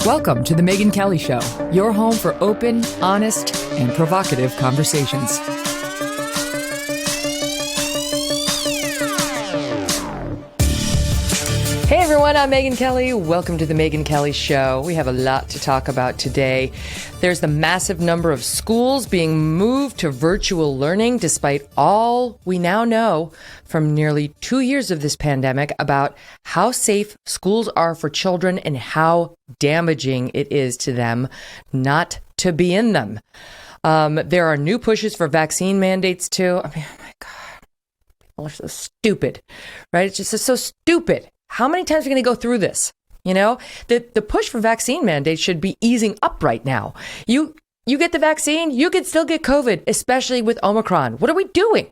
Welcome to the Megyn Kelly Show, your home for open, honest, and provocative conversations. Hey everyone, I'm Megyn Kelly. Welcome to the Megyn Kelly Show. We have a lot to talk about today. There's the massive number of schools being moved to virtual learning despite all we now know from nearly 2 years of this pandemic about how safe schools are for children and how damaging it is to them not to be in them. There are new pushes for vaccine mandates too. I mean, oh my God, people are so stupid, right? It's just so stupid. How many times are we going to go through this? You know, the push for vaccine mandates should be easing up right now. You get the vaccine, you could still get COVID, especially with Omicron. What are we doing?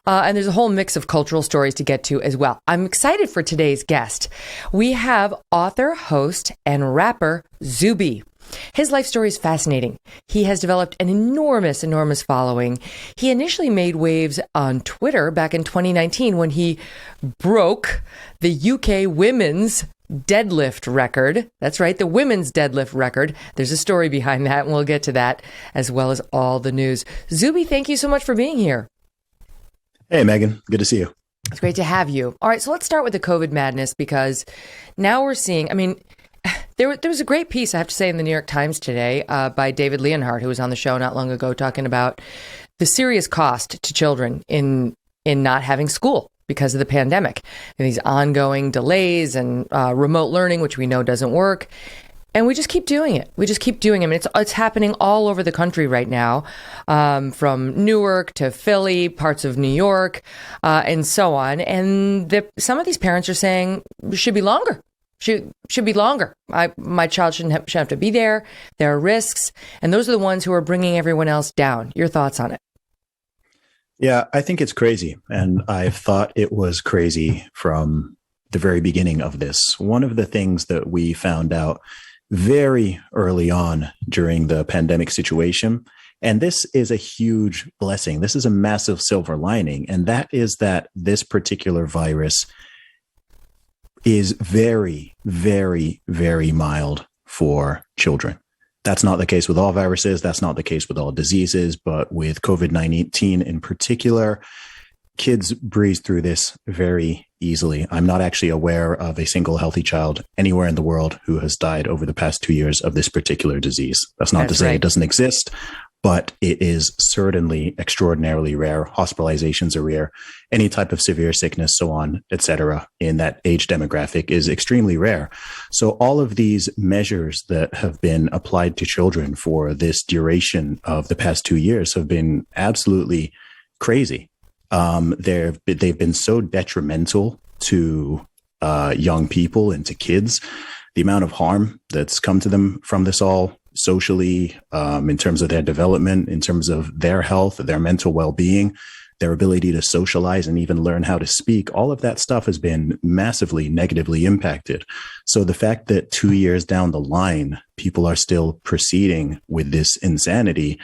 And there's a whole mix of cultural stories to get to as well. I'm excited for today's guest. We have author, host, and rapper Zuby. His life story is fascinating. He has developed an enormous following. He initially made waves on Twitter back in 2019 when he broke the UK women's deadlift record. That's right, the women's deadlift record. There's a story behind that, and we'll get to that as well as all the news. Zuby, thank you so much for being here. Hey, Megyn. Good to see you. It's great to have you. All right, so let's start with the COVID madness because now we're seeing, there was a great piece, I have to say, in the New York Times today by David Leonhardt, who was on the show not long ago, talking about the serious cost to children in not having school because of the pandemic and these ongoing delays and remote learning, which we know doesn't work. And we just keep doing it. I mean, it's happening all over the country right now, from Newark to Philly, parts of New York, and so on. And some of these parents are saying it should be longer. Should be longer. My child shouldn't have to be there. There are risks. And those are the ones who are bringing everyone else down. Your thoughts on it? Yeah, I think it's crazy. And I've thought it was crazy from the very beginning of this. One of the things that we found out very early on during the pandemic situation, and this is a huge blessing. This is a massive silver lining. And that is that this particular virus is very, very, very mild for children. That's not the case with all viruses. That's not the case with all diseases. But with COVID-19 in particular, kids breeze through this very easily. I'm not actually aware of a single healthy child anywhere in the world who has died over the past 2 years of this particular disease. That's not to say right. It doesn't exist, but it is certainly extraordinarily rare. Hospitalizations are rare. Any type of severe sickness, so on, etc., in that age demographic is extremely rare. So all of these measures that have been applied to children for this duration of the past 2 years have been absolutely crazy. They've been so detrimental to young people and to kids. The amount of harm that's come to them from this all socially, in terms of their development, in terms of their health, their mental well-being, their ability to socialize and even learn how to speak, all of that stuff has been massively negatively impacted. So the fact that 2 years down the line, people are still proceeding with this insanity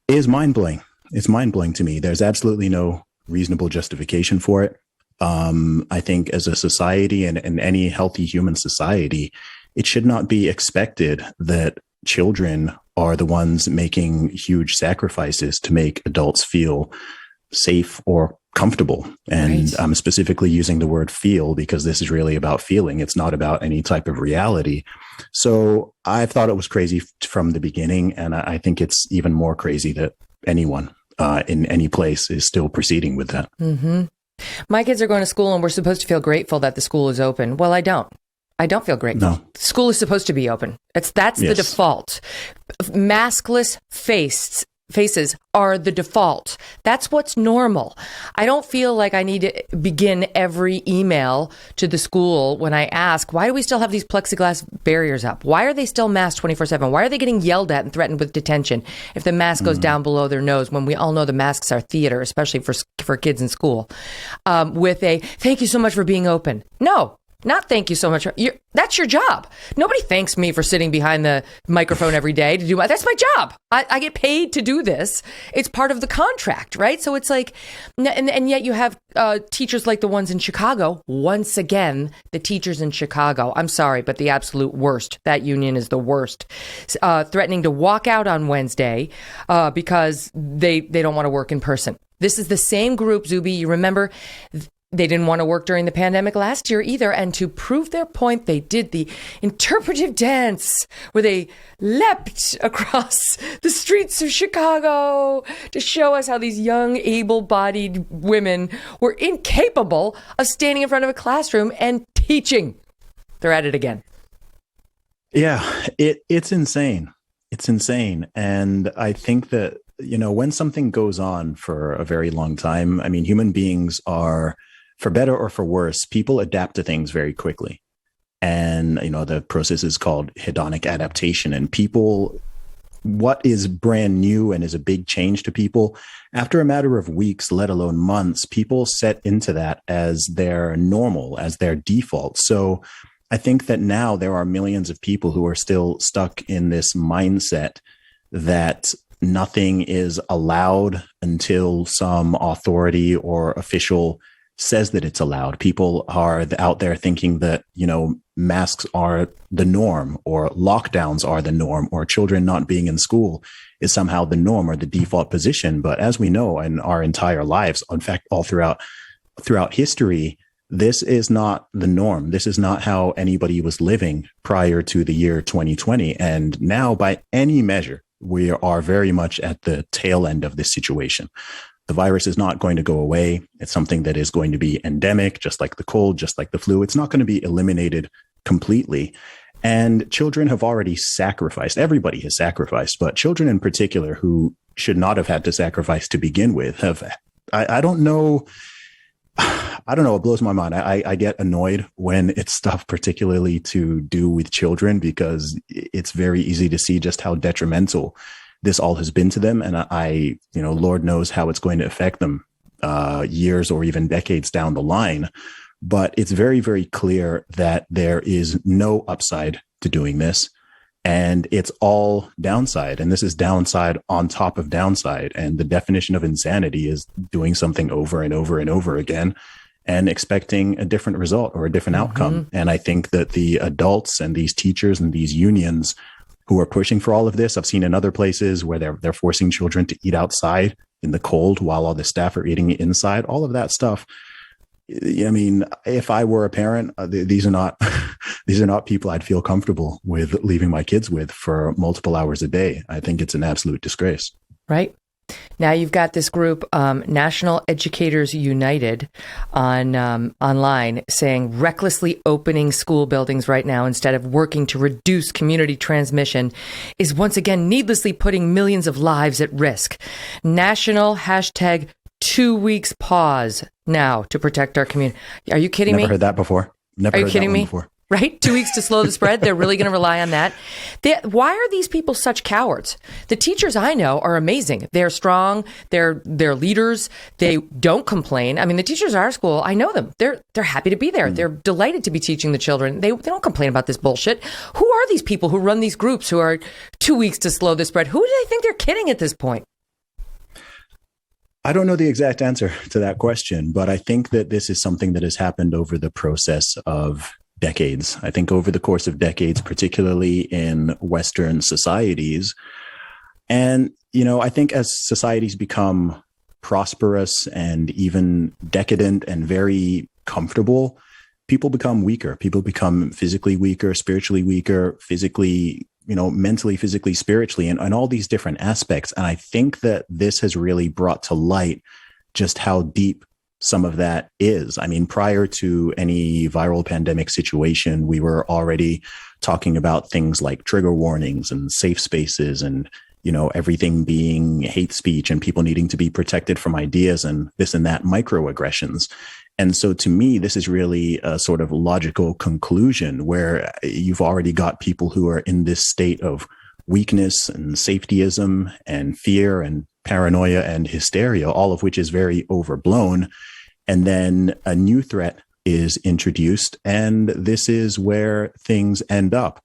is mind-blowing. It's mind-blowing to me. There's absolutely no reasonable justification for it. I think as a society and any healthy human society, it should not be expected that children are the ones making huge sacrifices to make adults feel safe or comfortable. And right. I'm specifically using the word feel because this is really about feeling. It's not about any type of reality. So I thought it was crazy from the beginning. And I think it's even more crazy that anyone in any place is still proceeding with that. Mm-hmm. My kids are going to school and we're supposed to feel grateful that the school is open. Well, I don't feel grateful. No. School is supposed to be open. That's Yes. the default. Maskless faces are the default. That's what's normal. I don't feel like I need to begin every email to the school when I ask, why do we still have these plexiglass barriers up? Why are they still masked 24/7? Why are they getting yelled at and threatened with detention if the mask goes down below their nose when we all know the masks are theater, especially for kids in school, with a thank you so much for being open? No. Not thank you so much. That's your job. Nobody thanks me for sitting behind the microphone every day to do that's my job. I get paid to do this. It's part of the contract, right? So it's like, and yet you have teachers like the ones in Chicago. Once again, the teachers in Chicago, I'm sorry, but the absolute worst. That union is the worst. Threatening to walk out on Wednesday because they don't want to work in person. This is the same group, Zuby. You remember, they didn't want to work during the pandemic last year either. And to prove their point, they did the interpretive dance where they leapt across the streets of Chicago to show us how these young, able-bodied women were incapable of standing in front of a classroom and teaching. They're at it again. Yeah, it's insane. It's insane. And I think that, when something goes on for a very long time, I mean, human beings are, for better or for worse, people adapt to things very quickly. And, the process is called hedonic adaptation. And people, what is brand new and is a big change to people, after a matter of weeks, let alone months, people set into that as their normal, as their default. So I think that now there are millions of people who are still stuck in this mindset that nothing is allowed until some authority or official says that it's allowed. People are out there thinking that, masks are the norm, or lockdowns are the norm, or children not being in school is somehow the norm or the default position. But as we know, in our entire lives, in fact, all throughout history, this is not the norm. This is not how anybody was living prior to the year 2020. And now, by any measure, we are very much at the tail end of this situation. The virus is not going to go away. It's something that is going to be endemic, just like the cold, just like the flu. It's not going to be eliminated completely. And children have already sacrificed. Everybody has sacrificed, but children in particular who should not have had to sacrifice to begin with I don't know. It blows my mind. I get annoyed when it's stuff particularly to do with children, because it's very easy to see just how detrimental this all has been to them. And Lord knows how it's going to affect them years or even decades down the line. But it's very, very clear that there is no upside to doing this. And it's all downside. And this is downside on top of downside. And the definition of insanity is doing something over and over and over again and expecting a different result or a different outcome. And I think that the adults and these teachers and these unions who are pushing for all of this, I've seen in other places where they're forcing children to eat outside in the cold while all the staff are eating inside, all of that stuff. I mean, if I were a parent, these are not people I'd feel comfortable with leaving my kids with for multiple hours a day. I think it's an absolute disgrace. Right. Now you've got this group, National Educators United, online saying recklessly opening school buildings right now instead of working to reduce community transmission is once again needlessly putting millions of lives at risk. National hashtag 2 weeks pause now to protect our community. Are you kidding me? Never heard that before. Never heard that one before. Right? 2 weeks to slow the spread. They're really going to rely on that. Why are these people such cowards? The teachers I know are amazing. They're strong. They're leaders. They don't complain. I mean, the teachers at our school, I know them. They're happy to be there. They're delighted to be teaching the children. They don't complain about this bullshit. Who are these people who run these groups who are 2 weeks to slow the spread? Who do they think they're kidding at this point? I don't know the exact answer to that question, but I think that this is something that has happened over the process of decades. I think over the course of decades, particularly in Western societies. And, I think as societies become prosperous and even decadent and very comfortable, people become weaker. People become physically weaker, spiritually weaker, physically, mentally, physically, spiritually, and all these different aspects. And I think that this has really brought to light just how deep some of that is. I mean, prior to any viral pandemic situation, we were already talking about things like trigger warnings and safe spaces and, everything being hate speech and people needing to be protected from ideas and this and that microaggressions. And so to me, this is really a sort of logical conclusion where you've already got people who are in this state of weakness and safetyism and fear and paranoia and hysteria, all of which is very overblown. And then a new threat is introduced, and this is where things end up.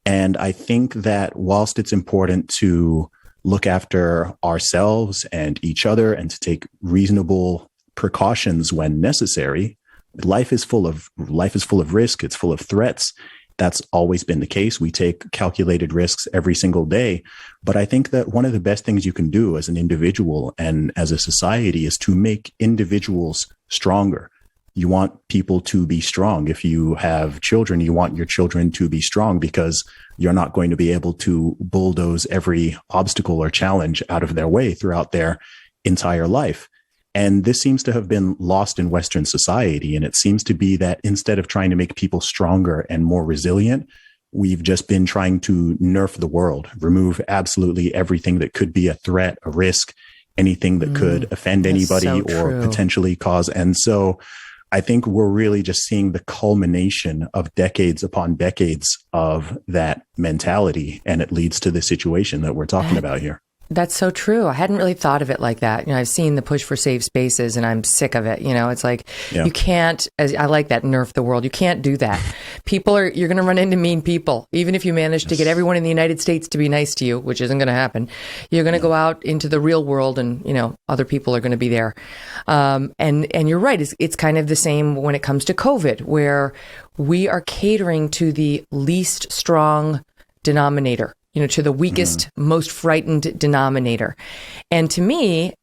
And I think that whilst it's important to look after ourselves and each other and to take reasonable precautions when necessary, life is full of risk. It's full of threats. That's always been the case. We take calculated risks every single day. But I think that one of the best things you can do as an individual and as a society is to make individuals stronger. You want people to be strong. If you have children, you want your children to be strong because you're not going to be able to bulldoze every obstacle or challenge out of their way throughout their entire life. And this seems to have been lost in Western society. And it seems to be that instead of trying to make people stronger and more resilient, we've just been trying to nerf the world, remove absolutely everything that could be a threat, a risk, anything that could offend anybody or potentially cause. And so I think we're really just seeing the culmination of decades upon decades of that mentality. And it leads to the situation that we're talking about here. That's so true. I hadn't really thought of it like that. I've seen the push for safe spaces and I'm sick of it. It's like, you can't, I like that, nerf the world. You can't do that. You're going to run into mean people. Even if you manage to get everyone in the United States to be nice to you, which isn't going to happen, you're going to go out into the real world and, other people are going to be there. And you're right. It's kind of the same when it comes to COVID, where we are catering to the least strong denominator. To the weakest, most frightened denominator. And to me,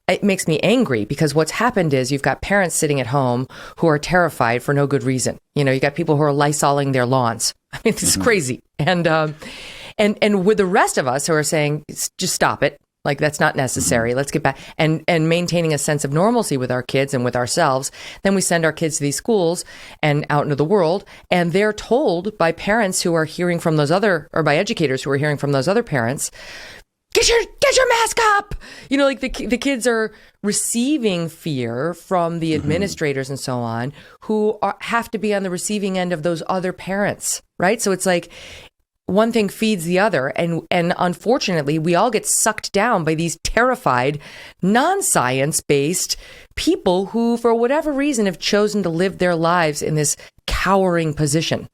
it makes me angry because what's happened is you've got parents sitting at home who are terrified for no good reason. You got people who are Lysoling their lawns. I mean, this is crazy. And with the rest of us who are saying, just stop it. Like, that's not necessary. Let's get back and maintaining a sense of normalcy with our kids and with ourselves. Then we send our kids to these schools and out into the world, and they're told by parents who are hearing from those or by educators who are hearing from those other parents, get your mask up. Like the kids are receiving fear from the administrators and so on, who have to be on the receiving end of those other parents, right? So it's like, one thing feeds the other. And unfortunately, we all get sucked down by these terrified, non-science-based people who, for whatever reason, have chosen to live their lives in this cowering position.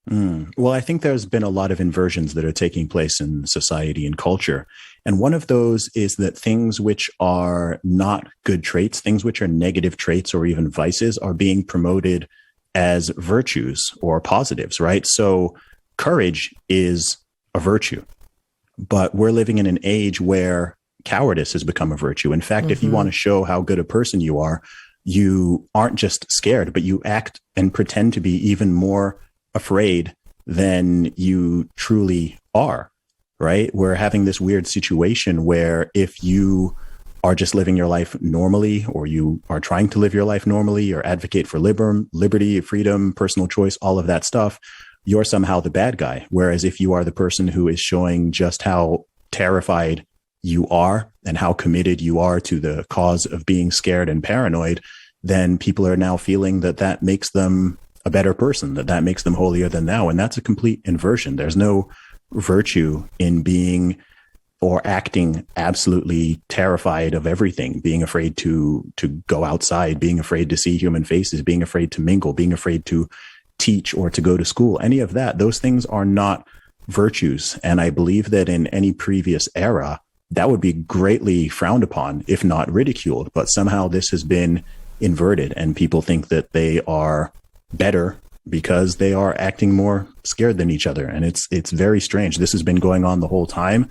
Well, I think there's been a lot of inversions that are taking place in society and culture. And one of those is that things which are not good traits, things which are negative traits or even vices, are being promoted as virtues or positives, right? So courage is a virtue, but we're living in an age where cowardice has become a virtue. In fact, if you want to show how good a person you aren't just scared, but you act and pretend to be even more afraid than you truly are, right? We're having this weird situation where if you are just living your life normally, or you are trying to live your life normally, or advocate for liberty, freedom, personal choice, all of that stuff, you're somehow the bad guy. Whereas if you are the person who is showing just how terrified you are and how committed you are to the cause of being scared and paranoid, then people are now feeling that makes them a better person, that makes them holier than thou. And that's a complete inversion. There's no virtue in being or acting absolutely terrified of everything, being afraid to go outside, being afraid to see human faces, being afraid to mingle, being afraid to teach or to go to school, any of that. Those things are not virtues. And I believe that in any previous era, that would be greatly frowned upon, if not ridiculed. But somehow this has been inverted and people think that they are better because they are acting more scared than each other. And it's very strange. This has been going on the whole time.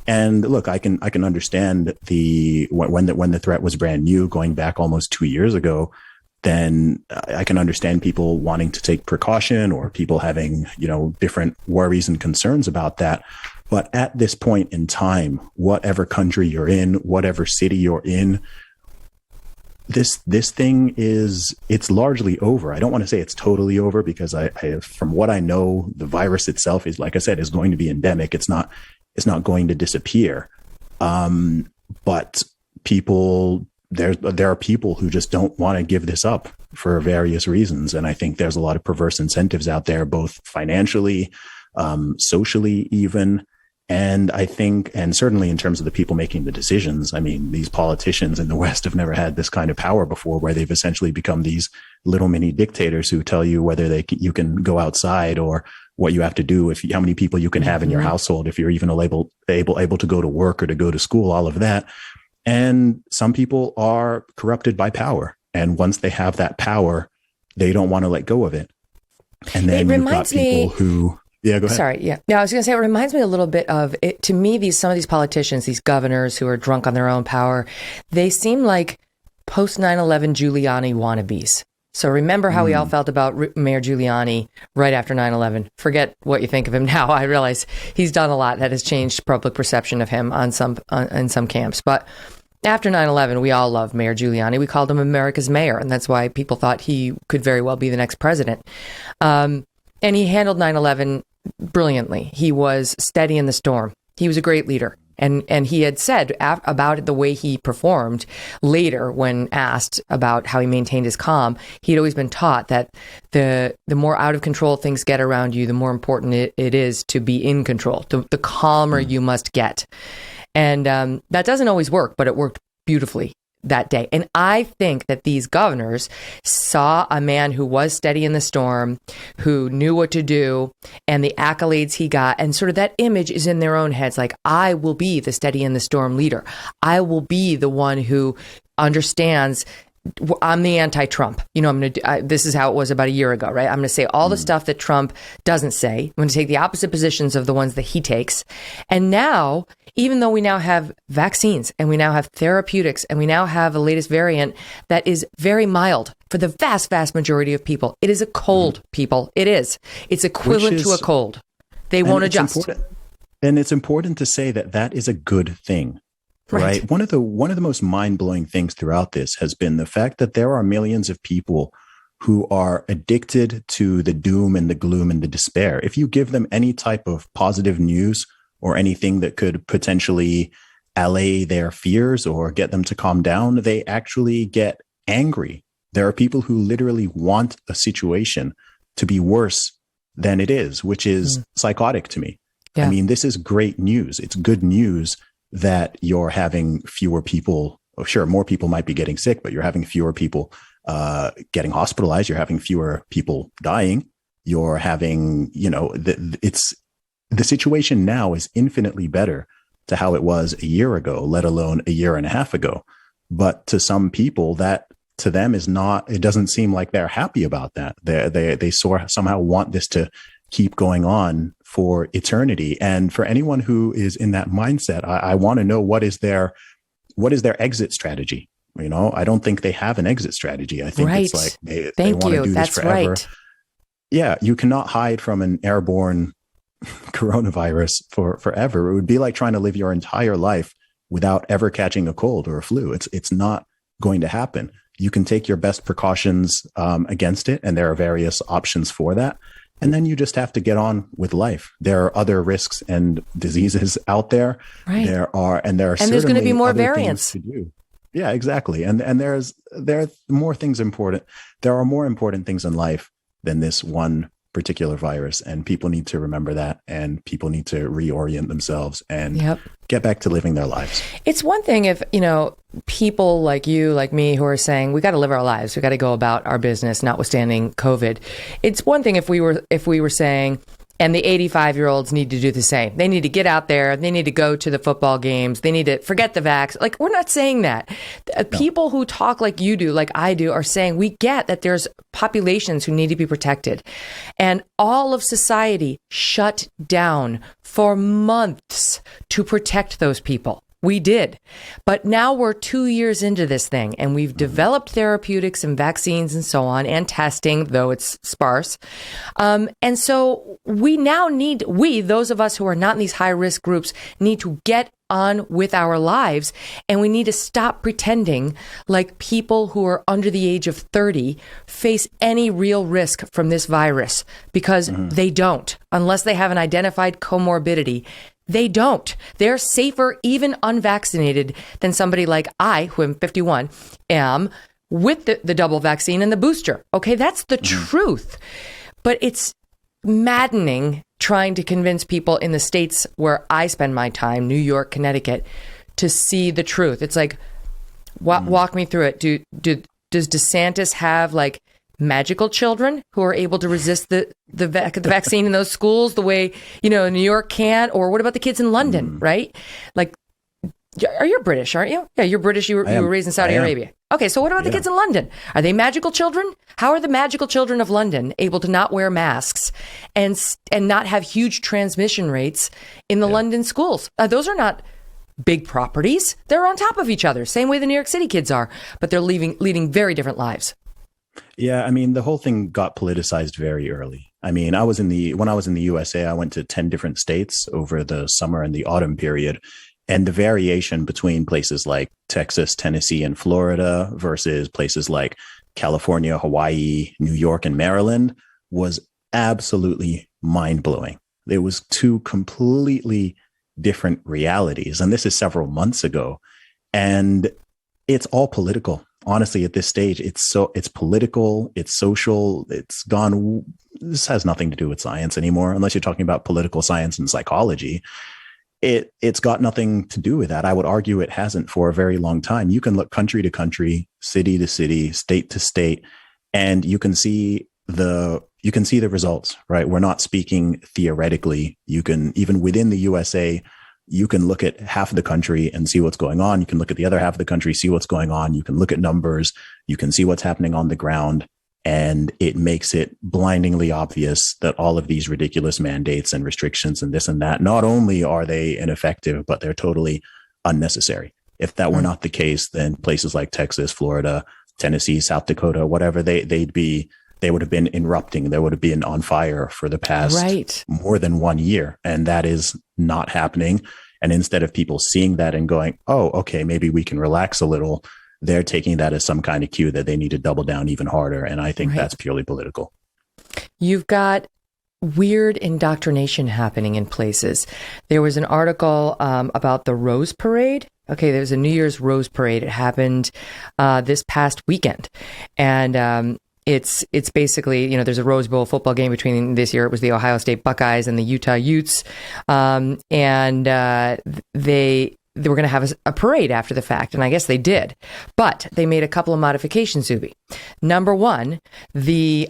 And look, I can understand when the threat was brand new, going back almost 2 years ago, then I can understand people wanting to take precaution or people having, different worries and concerns about that. But at this point in time, whatever country you're in, whatever city you're in, this thing it's largely over. I don't want to say it's totally over because I from what I know, the virus itself is, like I said, is going to be endemic. It's not going to disappear. But people, there are people who just don't want to give this up for various reasons. And I think there's a lot of perverse incentives out there, both financially, socially even. And I think, and certainly in terms of the people making the decisions, I mean, these politicians in the West have never had this kind of power before, where they've essentially become these little mini dictators who tell you whether you can go outside, or what you have to do, how many people you can have in your household, if you're even able to go to work or to go to school, all of that. And some people are corrupted by power. And once they have that power, they don't want to let go of it. And then you've got people who... Yeah, go ahead. Sorry. Yeah. No, I was going to say, it reminds me a little bit of it. To me, some of these politicians, these governors who are drunk on their own power, they seem like post 9/11 Giuliani wannabes. So remember how we all felt about Mayor Giuliani right after 9/11. Forget what you think of him now. I realize he's done a lot that has changed public perception of him in some camps. But after 9/11, we all loved Mayor Giuliani. We called him America's mayor, and that's why people thought he could very well be the next president. And he handled 9/11 brilliantly. He was steady in the storm. He was a great leader. And he had said about the way he performed later, when asked about how he maintained his calm, he'd always been taught that the more out of control things get around you, the more important it is to be in control, the calmer you must get. And that doesn't always work, but it worked beautifully that day. And I think that these governors saw a man who was steady in the storm, who knew what to do, and the accolades he got. And sort of that image is in their own heads. Like, I will be the steady in the storm leader. I will be the one who understands. I'm the anti-Trump. You know, this is how it was about a year ago, right? I'm going to say all the stuff that Trump doesn't say. I'm going to take the opposite positions of the ones that he takes. And now, even though we now have vaccines and we now have therapeutics and we now have a latest variant that is very mild for the vast, vast majority of people, it is a cold, people. It is. It's equivalent to a cold. They won't adjust. And it's important to say that is a good thing. Right. One of the most mind-blowing things throughout this has been the fact that there are millions of people who are addicted to the doom and the gloom and the despair. If you give them any type of positive news or anything that could potentially allay their fears or get them to calm down, they actually get angry. There are people who literally want a situation to be worse than it is, which is psychotic to me. Yeah. I mean, this is great news. It's good news that you're having fewer people. Oh, sure, more people might be getting sick, but you're having fewer people getting hospitalized. You're having fewer people dying. You're having, the situation now is infinitely better to how it was a year ago, let alone a year and a half ago. But to some people, that to them is not. It doesn't seem like they're happy about that. They somehow want this to keep going on for eternity. And for anyone who is in that mindset, I want to know what is their exit strategy. You know, I don't think they have an exit strategy. I think it's like they want to do this forever. Right. Yeah, you cannot hide from an airborne coronavirus forever. It would be like trying to live your entire life without ever catching a cold or a flu. It's not going to happen. You can take your best precautions against it, and there are various options for that. And then you just have to get on with life. There are other risks and diseases out there. Right. There are there's going to be more variants to do. Yeah, exactly. And there are more things important. There are more important things in life than this one particular virus, and people need to remember that, and people need to reorient themselves and get back to living their lives. It's one thing if, people like you, like me, who are saying we got to live our lives, we got to go about our business, notwithstanding COVID. It's one thing if we were saying, and the 85-year-olds need to do the same. They need to get out there. They need to go to the football games. They need to forget the vax. Like, we're not saying that. No. People who talk like you do, like I do, are saying we get that there's populations who need to be protected. And all of society shut down for months to protect those people. We did. But now we're 2 years into this thing, and we've developed therapeutics and vaccines and so on, and testing, though it's sparse. And so we now those of us who are not in these high risk groups, need to get on with our lives, and we need to stop pretending like people who are under the age of 30 face any real risk from this virus, because they don't, unless they have an identified comorbidity. They don't. They're safer, even unvaccinated, than somebody like I, who am 51, am with the double vaccine and the booster. Okay, that's the truth. But it's maddening trying to convince people in the states where I spend my time, New York, Connecticut, to see the truth. It's like, walk me through it. Does DeSantis have like magical children who are able to resist the vaccine in those schools the way, New York can? Or what about the kids in London, right? Like, are you British, aren't you? Yeah, you're British. You were raised in Saudi Arabia. Okay, so what about the kids in London? Are they magical children? How are the magical children of London able to not wear masks and not have huge transmission rates in the London schools? Those are not big properties. They're on top of each other, same way the New York City kids are, but they're leading very different lives. Yeah, I mean, the whole thing got politicized very early. I mean, when I was in the USA, I went to 10 different states over the summer and the autumn period. And the variation between places like Texas, Tennessee, and Florida versus places like California, Hawaii, New York, and Maryland was absolutely mind-blowing. There was two completely different realities. And this is several months ago. And it's all political. Honestly, at this stage, it's political, it's social, this has nothing to do with science anymore, unless you're talking about political science and psychology. It's got nothing to do with that. I would argue it hasn't for a very long time. You can look country to country, city to city, state to state, and you can see the results, right? We're not speaking theoretically. You can, even within the USA, you can look at half of the country and see what's going on. You can look at the other half of the country, see what's going on. You can look at numbers. You can see what's happening on the ground. And it makes it blindingly obvious that all of these ridiculous mandates and restrictions and this and that, not only are they ineffective, but they're totally unnecessary. If that were not the case, then places like Texas, Florida, Tennessee, South Dakota, whatever, they would have been erupting. They would have been on fire for the past more than 1 year. And that is not happening. And instead of people seeing that and going, oh, okay, maybe we can relax a little, they're taking that as some kind of cue that they need to double down even harder. And I think that's purely political. You've got weird indoctrination happening in places. There was an article about the Rose Parade. Okay, there was a New Year's Rose Parade. It happened this past weekend. And it's basically, there's a Rose Bowl football game between, this year it was the Ohio State Buckeyes and the Utah Utes. They were going to have a parade after the fact, and I guess they did. But they made a couple of modifications, Zuby. Number one, the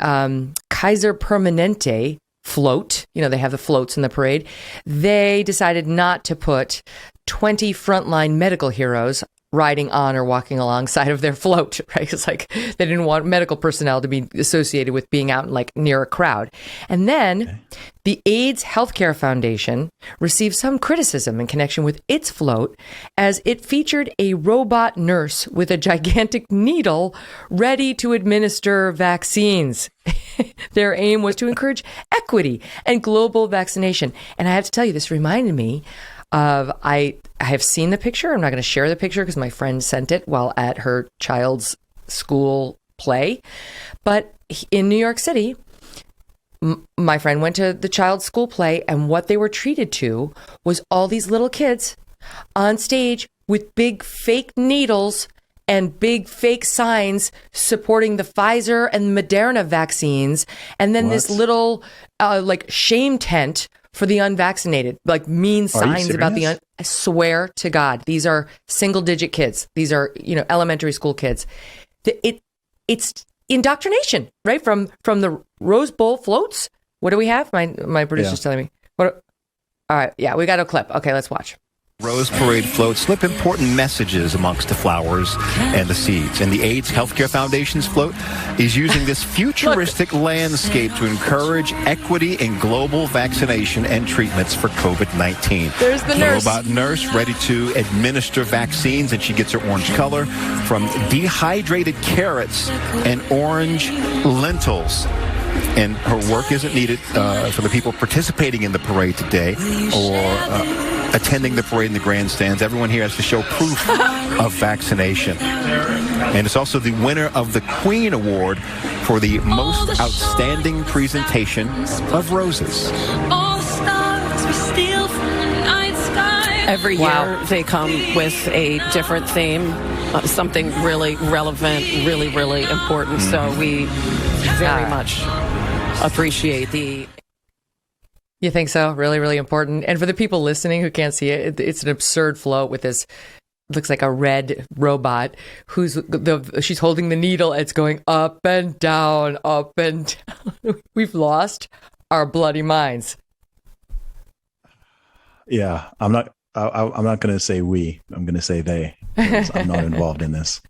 Kaiser Permanente float, they have the floats in the parade. They decided not to put 20 frontline medical heroes riding on or walking alongside of their float, right? It's like they didn't want medical personnel to be associated with being out like near a crowd. And then the AIDS Healthcare Foundation received some criticism in connection with its float as it featured a robot nurse with a gigantic needle ready to administer vaccines. Their aim was to encourage equity and global vaccination. And I have to tell you, this reminded me of, I have seen the picture. I'm not going to share the picture because my friend sent it while at her child's school play. But in New York City, my friend went to the child's school play, and what they were treated to was all these little kids on stage with big fake needles and big fake signs supporting the Pfizer and Moderna vaccines. And then this little shame tent for the unvaccinated, like mean signs about I swear to God, these are single digit kids. These are, elementary school kids. It's indoctrination, right? From the Rose Bowl floats. What do we have? My producer's telling me. All right. Yeah, we got a clip. Okay, let's watch. Rose Parade floats slip important messages amongst the flowers and the seeds. And the AIDS Healthcare Foundation's float is using this futuristic landscape to encourage equity in global vaccination and treatments for COVID-19. There's the nurse. Robot nurse ready to administer vaccines, and she gets her orange color from dehydrated carrots and orange lentils. And her work isn't needed for the people participating in the parade today or attending the parade in the grandstands. Everyone here has to show proof of vaccination. And it's also the winner of the Queen Award for the most outstanding presentation of roses. Every year they come with a different theme, something really relevant, really, really important. So we very much appreciate the You think so? Really, really important. And for the people listening who can't see it, it's an absurd float with this, looks like a red robot she's holding the needle. It's going up and down, up and down. We've lost our bloody minds. Yeah, I'm not going to say we. I'm going to say they. Because I'm not involved in this.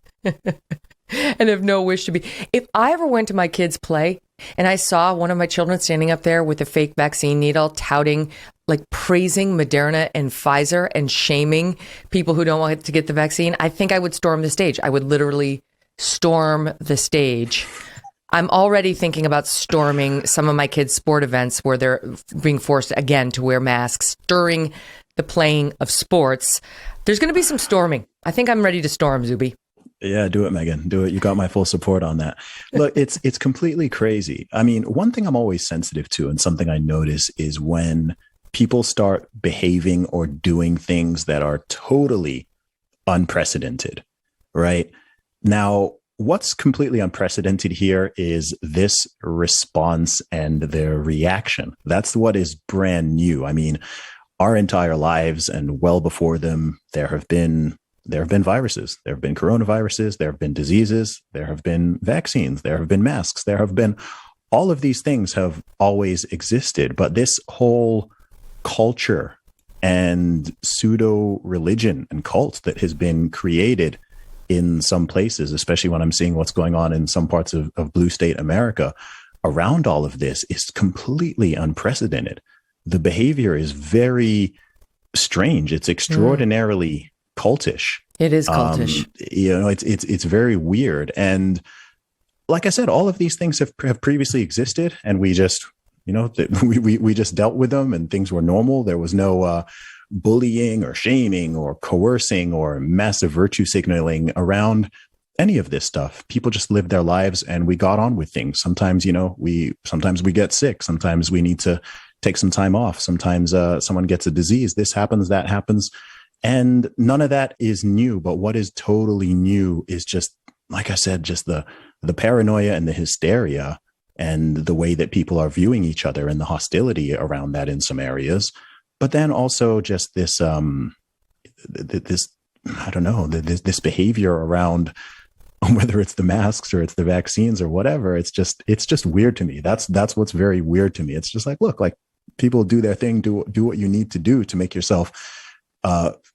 And have no wish to be. If I ever went to my kids' play and I saw one of my children standing up there with a fake vaccine needle, touting, like praising Moderna and Pfizer and shaming people who don't want to get the vaccine, I think I would storm the stage. I would literally storm the stage. I'm already thinking about storming some of my kids' sport events where they're being forced again to wear masks during the playing of sports. There's going to be some storming. I think I'm ready to storm, Zuby. Yeah, do it, Megyn. Do it. You got my full support on that. Look, it's completely crazy. I mean, one thing I'm always sensitive to and something I notice is when people start behaving or doing things that are totally unprecedented, right? Now, what's completely unprecedented here is this response and their reaction. That's what is brand new. I mean, our entire lives and well before them, there have been viruses, there have been coronaviruses, there have been diseases, there have been vaccines, there have been masks, there have been all of these things have always existed. But this whole culture and pseudo religion and cult that has been created in some places, especially when I'm seeing what's going on in some parts of blue state America around all of this, is completely unprecedented. The behavior is very strange. It's extraordinarily cultish. It is cultish. It's very weird. And like I said, all of these things have previously existed, and we just, we just dealt with them, and things were normal. There was no bullying or shaming or coercing or massive virtue signaling around any of this stuff. People just lived their lives, and we got on with things. Sometimes, sometimes we get sick. Sometimes we need to take some time off. Sometimes someone gets a disease. This happens, that happens. And none of that is new. But what is totally new is just, like I said, just the paranoia and the hysteria and the way that people are viewing each other and the hostility around that in some areas. But then also just this, this behavior around whether it's the masks or it's the vaccines or whatever. It's just weird to me. That's what's very weird to me. It's just like, look, like people do their thing, do what you need to do to make yourself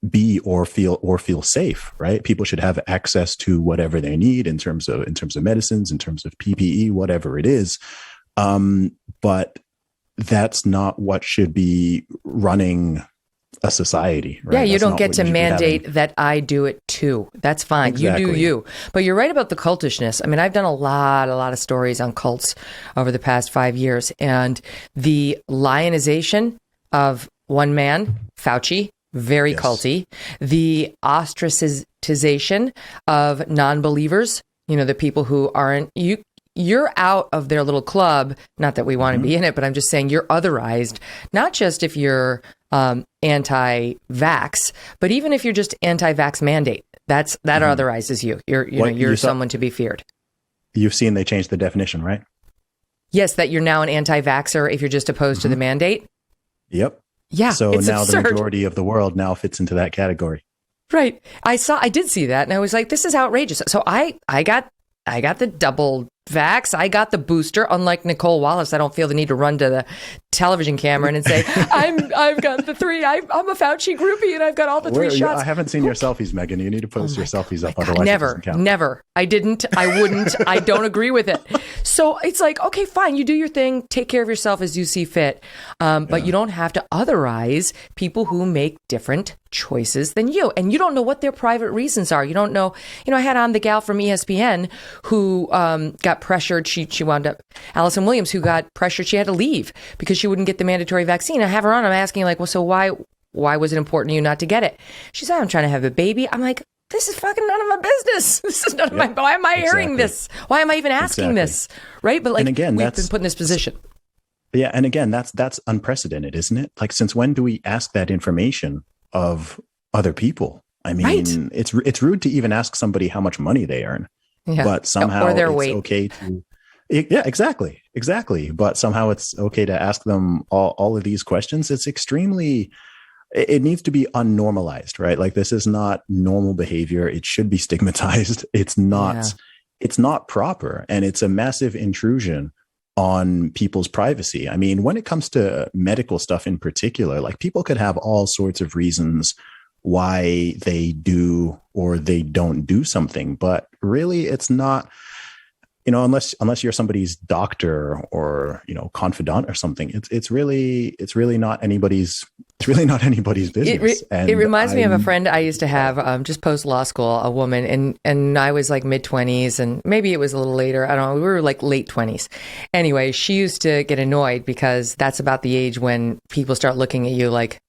be or feel safe, right? People should have access to whatever they need in terms of medicines, in terms of PPE, whatever it is. But that's not what should be running a society, right? Yeah, you That's don't not get what to you should be mandate having. that I do it too. That's fine. Exactly. You do you. But you're right about the cultishness. I mean, I've done a lot of stories on cults over the past 5 years, and the lionization of one man, Fauci, very Yes. culty. The ostracization of non-believers, the people who aren't, you're out of their little club. Not that we want to be in it, but I'm just saying you're otherized, not just if you're anti-vax, but even if you're just anti-vax mandate, that otherizes you. You're someone to be feared. You've seen they changed the definition, right? Yes, that you're now an anti-vaxxer if you're just opposed to the mandate. Yep. Yeah. So it's now absurd. the majority of the world now fits into that category. Right. I did see that, and I was like, this is outrageous. So I got the double vax. I got the booster. Unlike Nicole Wallace, I don't feel the need to run to the television camera and say, I've got the 3. I'm a Fauci groupie, and I've got all the 3 shots. I haven't seen your selfies, Megyn. You need to post your selfies up. Otherwise, it doesn't count. Never. I didn't. I wouldn't. I don't agree with it. So it's like, okay, fine. You do your thing. Take care of yourself as you see fit. But you don't have to otherize people who make different choices than you. And you don't know what their private reasons are. You don't know. I had on the gal from ESPN who got pressured. She wound up, Allison Williams, who got pressured. She had to leave because she wouldn't get the mandatory vaccine. I have her on. I'm asking like, well, so why was it important to you not to get it? She said, I'm trying to have a baby. I'm like, this is fucking none of my business. This is none of my, why am I airing this? Why am I even asking this? Right. But like, and again, we've been put in this position. Yeah. And again, that's unprecedented, isn't it? Like, since when do we ask that information of other people? I mean, it's rude to even ask somebody how much money they earn, but somehow or their it's weight. okay to, Yeah, exactly. But somehow it's okay to ask them all of these questions. It's extremely, it needs to be unnormalized, right? Like this is not normal behavior. It should be stigmatized. It's not proper. And it's a massive intrusion on people's privacy. I mean, when it comes to medical stuff in particular, like people could have all sorts of reasons why they do or they don't do something, but really it's not, unless you're somebody's doctor or, confidant or something, it's really not anybody's business. It reminds me of a friend I used to have just post law school, a woman, and I was like mid-20s, and maybe it was a little later. I don't know. We were like late 20s. Anyway, she used to get annoyed because that's about the age when people start looking at you like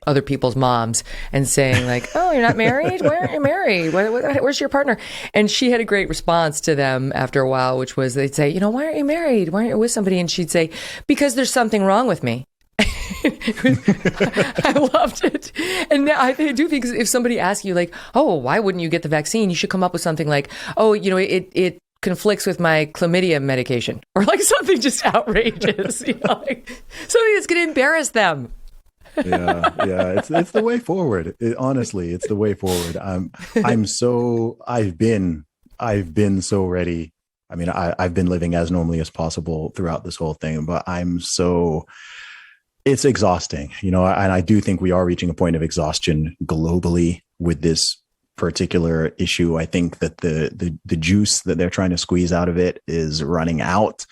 other people's moms and saying like, oh, you're not married? Why aren't you married? Where's your partner? And she had a great response to them after a while, which was they'd say, why aren't you married? Why aren't you with somebody? And she'd say, because there's something wrong with me. I loved it. And now I do think if somebody asks you like, oh, why wouldn't you get the vaccine? You should come up with something like, oh, it conflicts with my chlamydia medication, or like something just outrageous, like something that's going to embarrass them. Yeah. It's the way forward. Honestly, it's the way forward. I've been so ready. I mean, I've been living as normally as possible throughout this whole thing, but it's exhausting, and I do think we are reaching a point of exhaustion globally with this particular issue. I think that the juice that they're trying to squeeze out of it is running out.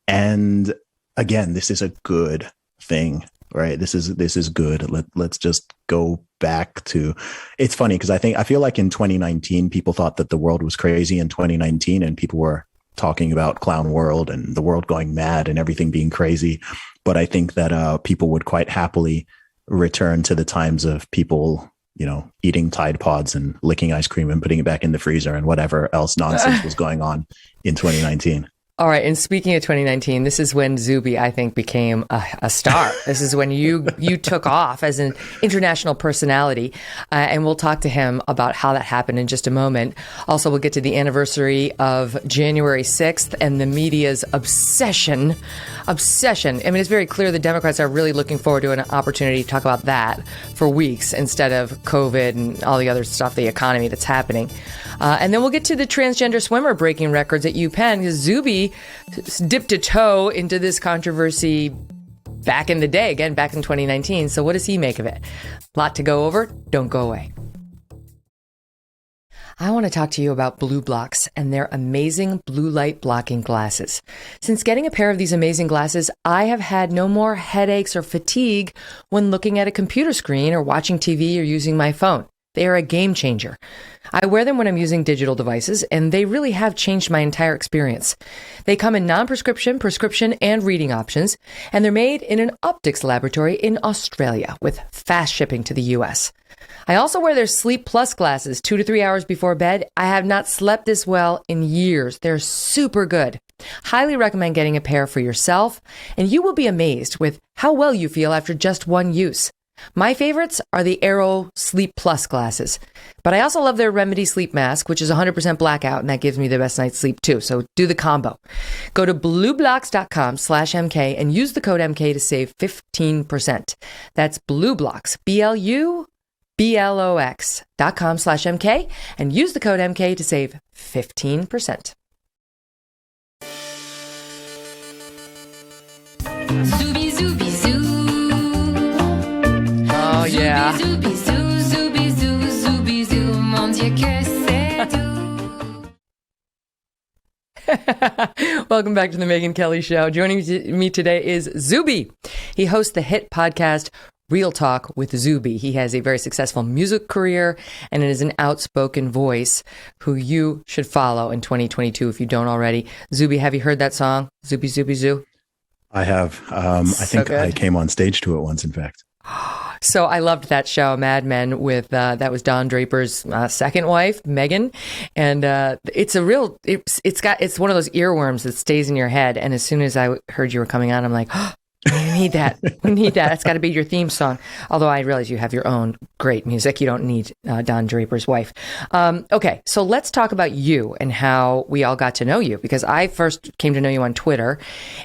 And again, this is a good thing. Right. This is good. Let's just go back to, it's funny because I feel like in 2019, people thought that the world was crazy in 2019 and people were talking about clown world and the world going mad and everything being crazy. But I think that people would quite happily return to the times of people, eating Tide Pods and licking ice cream and putting it back in the freezer and whatever else nonsense was going on in 2019. All right. And speaking of 2019, this is when Zuby, I think, became a star. This is when you took off as an international personality. And we'll talk to him about how that happened in just a moment. Also, we'll get to the anniversary of January 6th and the media's obsession. I mean, it's very clear the Democrats are really looking forward to an opportunity to talk about that for weeks instead of COVID and all the other stuff, the economy that's happening. And then we'll get to the transgender swimmer breaking records at UPenn because Zuby dipped a toe into this controversy back in the day, again, back in 2019. So what does he make of it? A lot to go over. Don't go away. I want to talk to you about Blue Blocks and their amazing blue light blocking glasses. Since getting a pair of these amazing glasses, I have had no more headaches or fatigue when looking at a computer screen or watching TV or using my phone. They are a game changer. I wear them when I'm using digital devices, and they really have changed my entire experience. They come in non-prescription, prescription, and reading options, and they're made in an optics laboratory in Australia with fast shipping to the U.S. I also wear their Sleep Plus glasses 2 to 3 hours before bed. I have not slept this well in years. They're super good. Highly recommend getting a pair for yourself, and you will be amazed with how well you feel after just one use. My favorites are the Aero Sleep Plus glasses, but I also love their Remedy Sleep Mask, which is 100% blackout, and that gives me the best night's sleep too. So do the combo. Go to blueblocks.com/MK and use the code MK to save 15%. That's BlueBlocks, BLUBLOX.com/MK and use the code MK to save 15%. Zuby, Zuby, Zoo. Oh, yeah. Zuby, Zoo, Zuby, Zoo, Zuby, Zoo, mon Dieu que c'est doux. Welcome back to the Megyn Kelly Show. Joining me today is Zuby. He hosts the hit podcast Real Talk with Zuby. He has a very successful music career and is an outspoken voice who you should follow in 2022 if you don't already. Zuby, have you heard that song? Zuby, Zuby, Zoo? I have. I think I came on stage to it once, in fact. So I loved that show, Mad Men, with that was Don Draper's second wife, Megyn, and it's one of those earworms that stays in your head. And as soon as I heard you were coming on, I'm like, oh, We need that. We need that. That's got to be your theme song. Although I realize you have your own great music. You don't need Don Draper's wife. Okay, so let's talk about you and how we all got to know you, because I first came to know you on Twitter,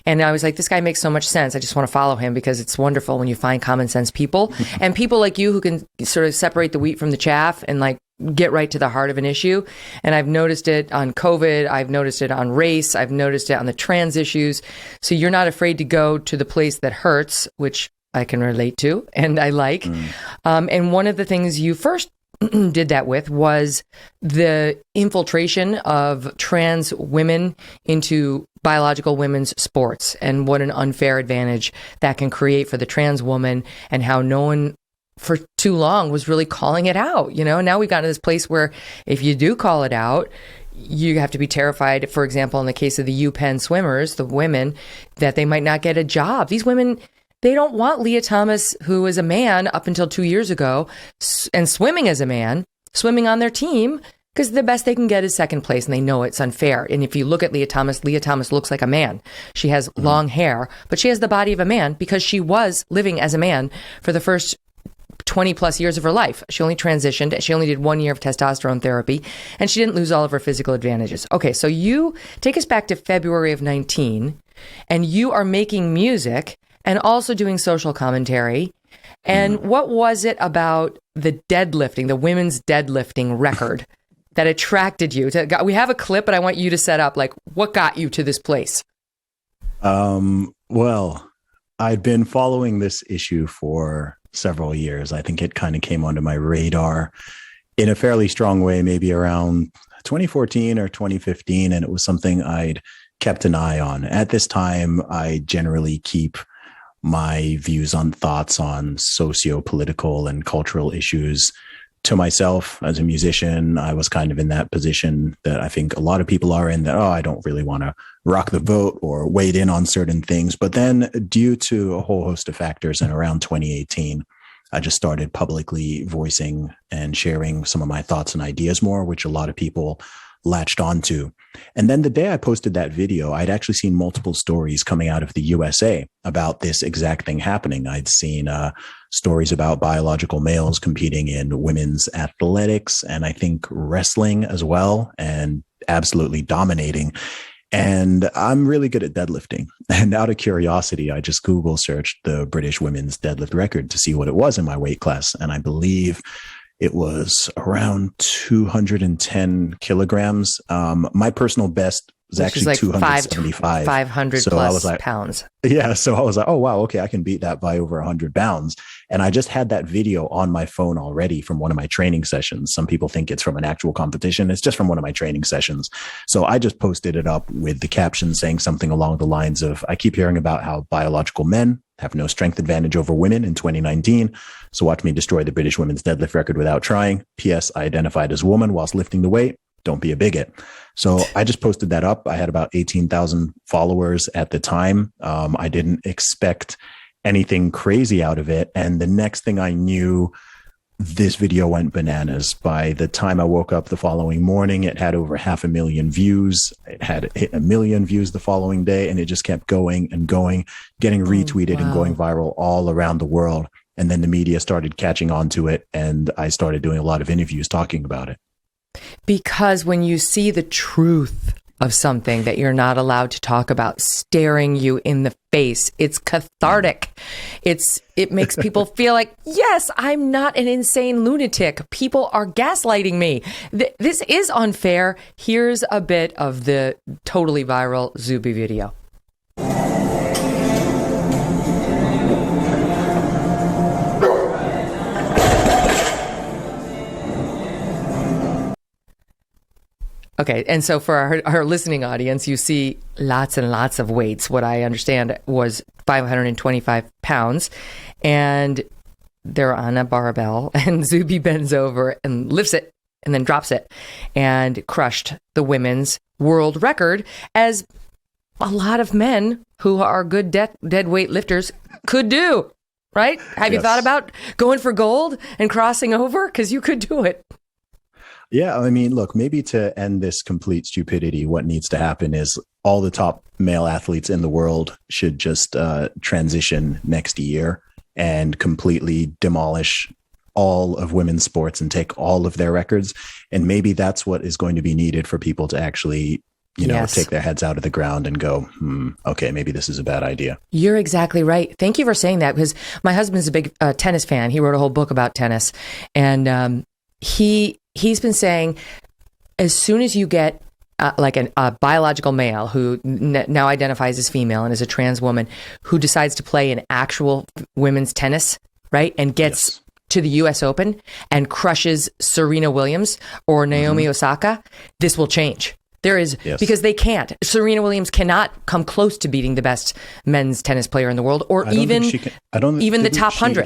and I was like, this guy makes so much sense. I just want to follow him because it's wonderful when you find common sense people and people like you who can sort of separate the wheat from the chaff and like get right to the heart of an issue. And I've noticed it on COVID. I've noticed it on race. I've noticed it on the trans issues. So you're not afraid to go to the place that hurts, which I can relate to and I like. And one of the things you first did that with was the infiltration of trans women into biological women's sports, and what an unfair advantage that can create for the trans woman, and how no one for too long was really calling it out. You know, now we've gotten to this place where if you do call it out, you have to be terrified, for example, in the case of the UPenn swimmers, the women, that they might not get a job. These women, they don't want Leah Thomas, who is a man up until 2 years ago, and swimming as a man, swimming on their team, because the best they can get is second place, and they know it's unfair. And if you look at Leah Thomas looks like a man. She has long hair, but she has the body of a man because she was living as a man for the first 20 plus years of her life. She only transitioned. She only did 1 year of testosterone therapy, and she didn't lose all of her physical advantages. Okay, so you take us back to February of 19, and you are making music and also doing social commentary. And what was it about the deadlifting, the women's deadlifting record that attracted you? We have a clip, but I want you to set up, like, what got you to this place? Well, I'd been following this issue for several years. I think it kind of came onto my radar in a fairly strong way, maybe around 2014 or 2015. And it was something I'd kept an eye on. At this time, I generally keep my views on thoughts on socio-political and cultural issues to myself. As a musician, I was kind of in that position that I think a lot of people are in, that, oh, I don't really want to rock the vote or wade in on certain things. But then due to a whole host of factors, and around 2018, I just started publicly voicing and sharing some of my thoughts and ideas more, which a lot of people latched onto. And then the day I posted that video, I'd actually seen multiple stories coming out of the USA about this exact thing happening. I'd seen stories about biological males competing in women's athletics, and I think wrestling as well, and absolutely dominating. And I'm really good at deadlifting. And out of curiosity, I just Google searched the British women's deadlift record to see what it was in my weight class. And I believe it was around 210 kilograms. My personal best was actually like 275. 500 so plus I was like, pounds. Yeah. So I was like, oh, wow. Okay. I can beat that by over 100 pounds. And I just had that video on my phone already from one of my training sessions. Some people think it's from an actual competition. It's just from one of my training sessions. So I just posted it up with the caption saying something along the lines of, I keep hearing about how biological men have no strength advantage over women in 2019. So watch me destroy the British women's deadlift record without trying. P.S. I identified as a woman whilst lifting the weight. Don't be a bigot. So I just posted that up. I had about 18,000 followers at the time. I didn't expect anything crazy out of it. And the next thing I knew, this video went bananas. By the time I woke up the following morning, it had over 500,000 views. It had hit 1 million views the following day, and it just kept going and going, getting retweeted and going viral all around the world. And then the media started catching on to it, and I started doing a lot of interviews talking about it. Because when you see the truth of something that you're not allowed to talk about staring you in the face, it's cathartic. It makes people feel like, yes, I'm not an insane lunatic. People are gaslighting me. This is unfair. Here's a bit of the totally viral Zuby video. Okay, and so for our listening audience, you see lots and lots of weights. What I understand was 525 pounds, and they're on a barbell, and Zuby bends over and lifts it and then drops it and crushed the women's world record, as a lot of men who are good dead weight lifters could do, right? Have you thought about going for gold and crossing over? Because you could do it. Yeah, I mean, look, maybe to end this complete stupidity, what needs to happen is all the top male athletes in the world should just transition next year and completely demolish all of women's sports and take all of their records. And maybe that's what is going to be needed for people to actually, Yes. take their heads out of the ground and go, okay, maybe this is a bad idea. You're exactly right. Thank you for saying that, because my husband's a big tennis fan. He wrote a whole book about tennis, and he's been saying, as soon as you get a biological male who now identifies as female and is a trans woman who decides to play in actual women's tennis, right, and gets to the U.S. Open and crushes Serena Williams or Naomi Osaka, this will change. There is, because they can't. Serena Williams cannot come close to beating the best men's tennis player in the world, or even the top 100.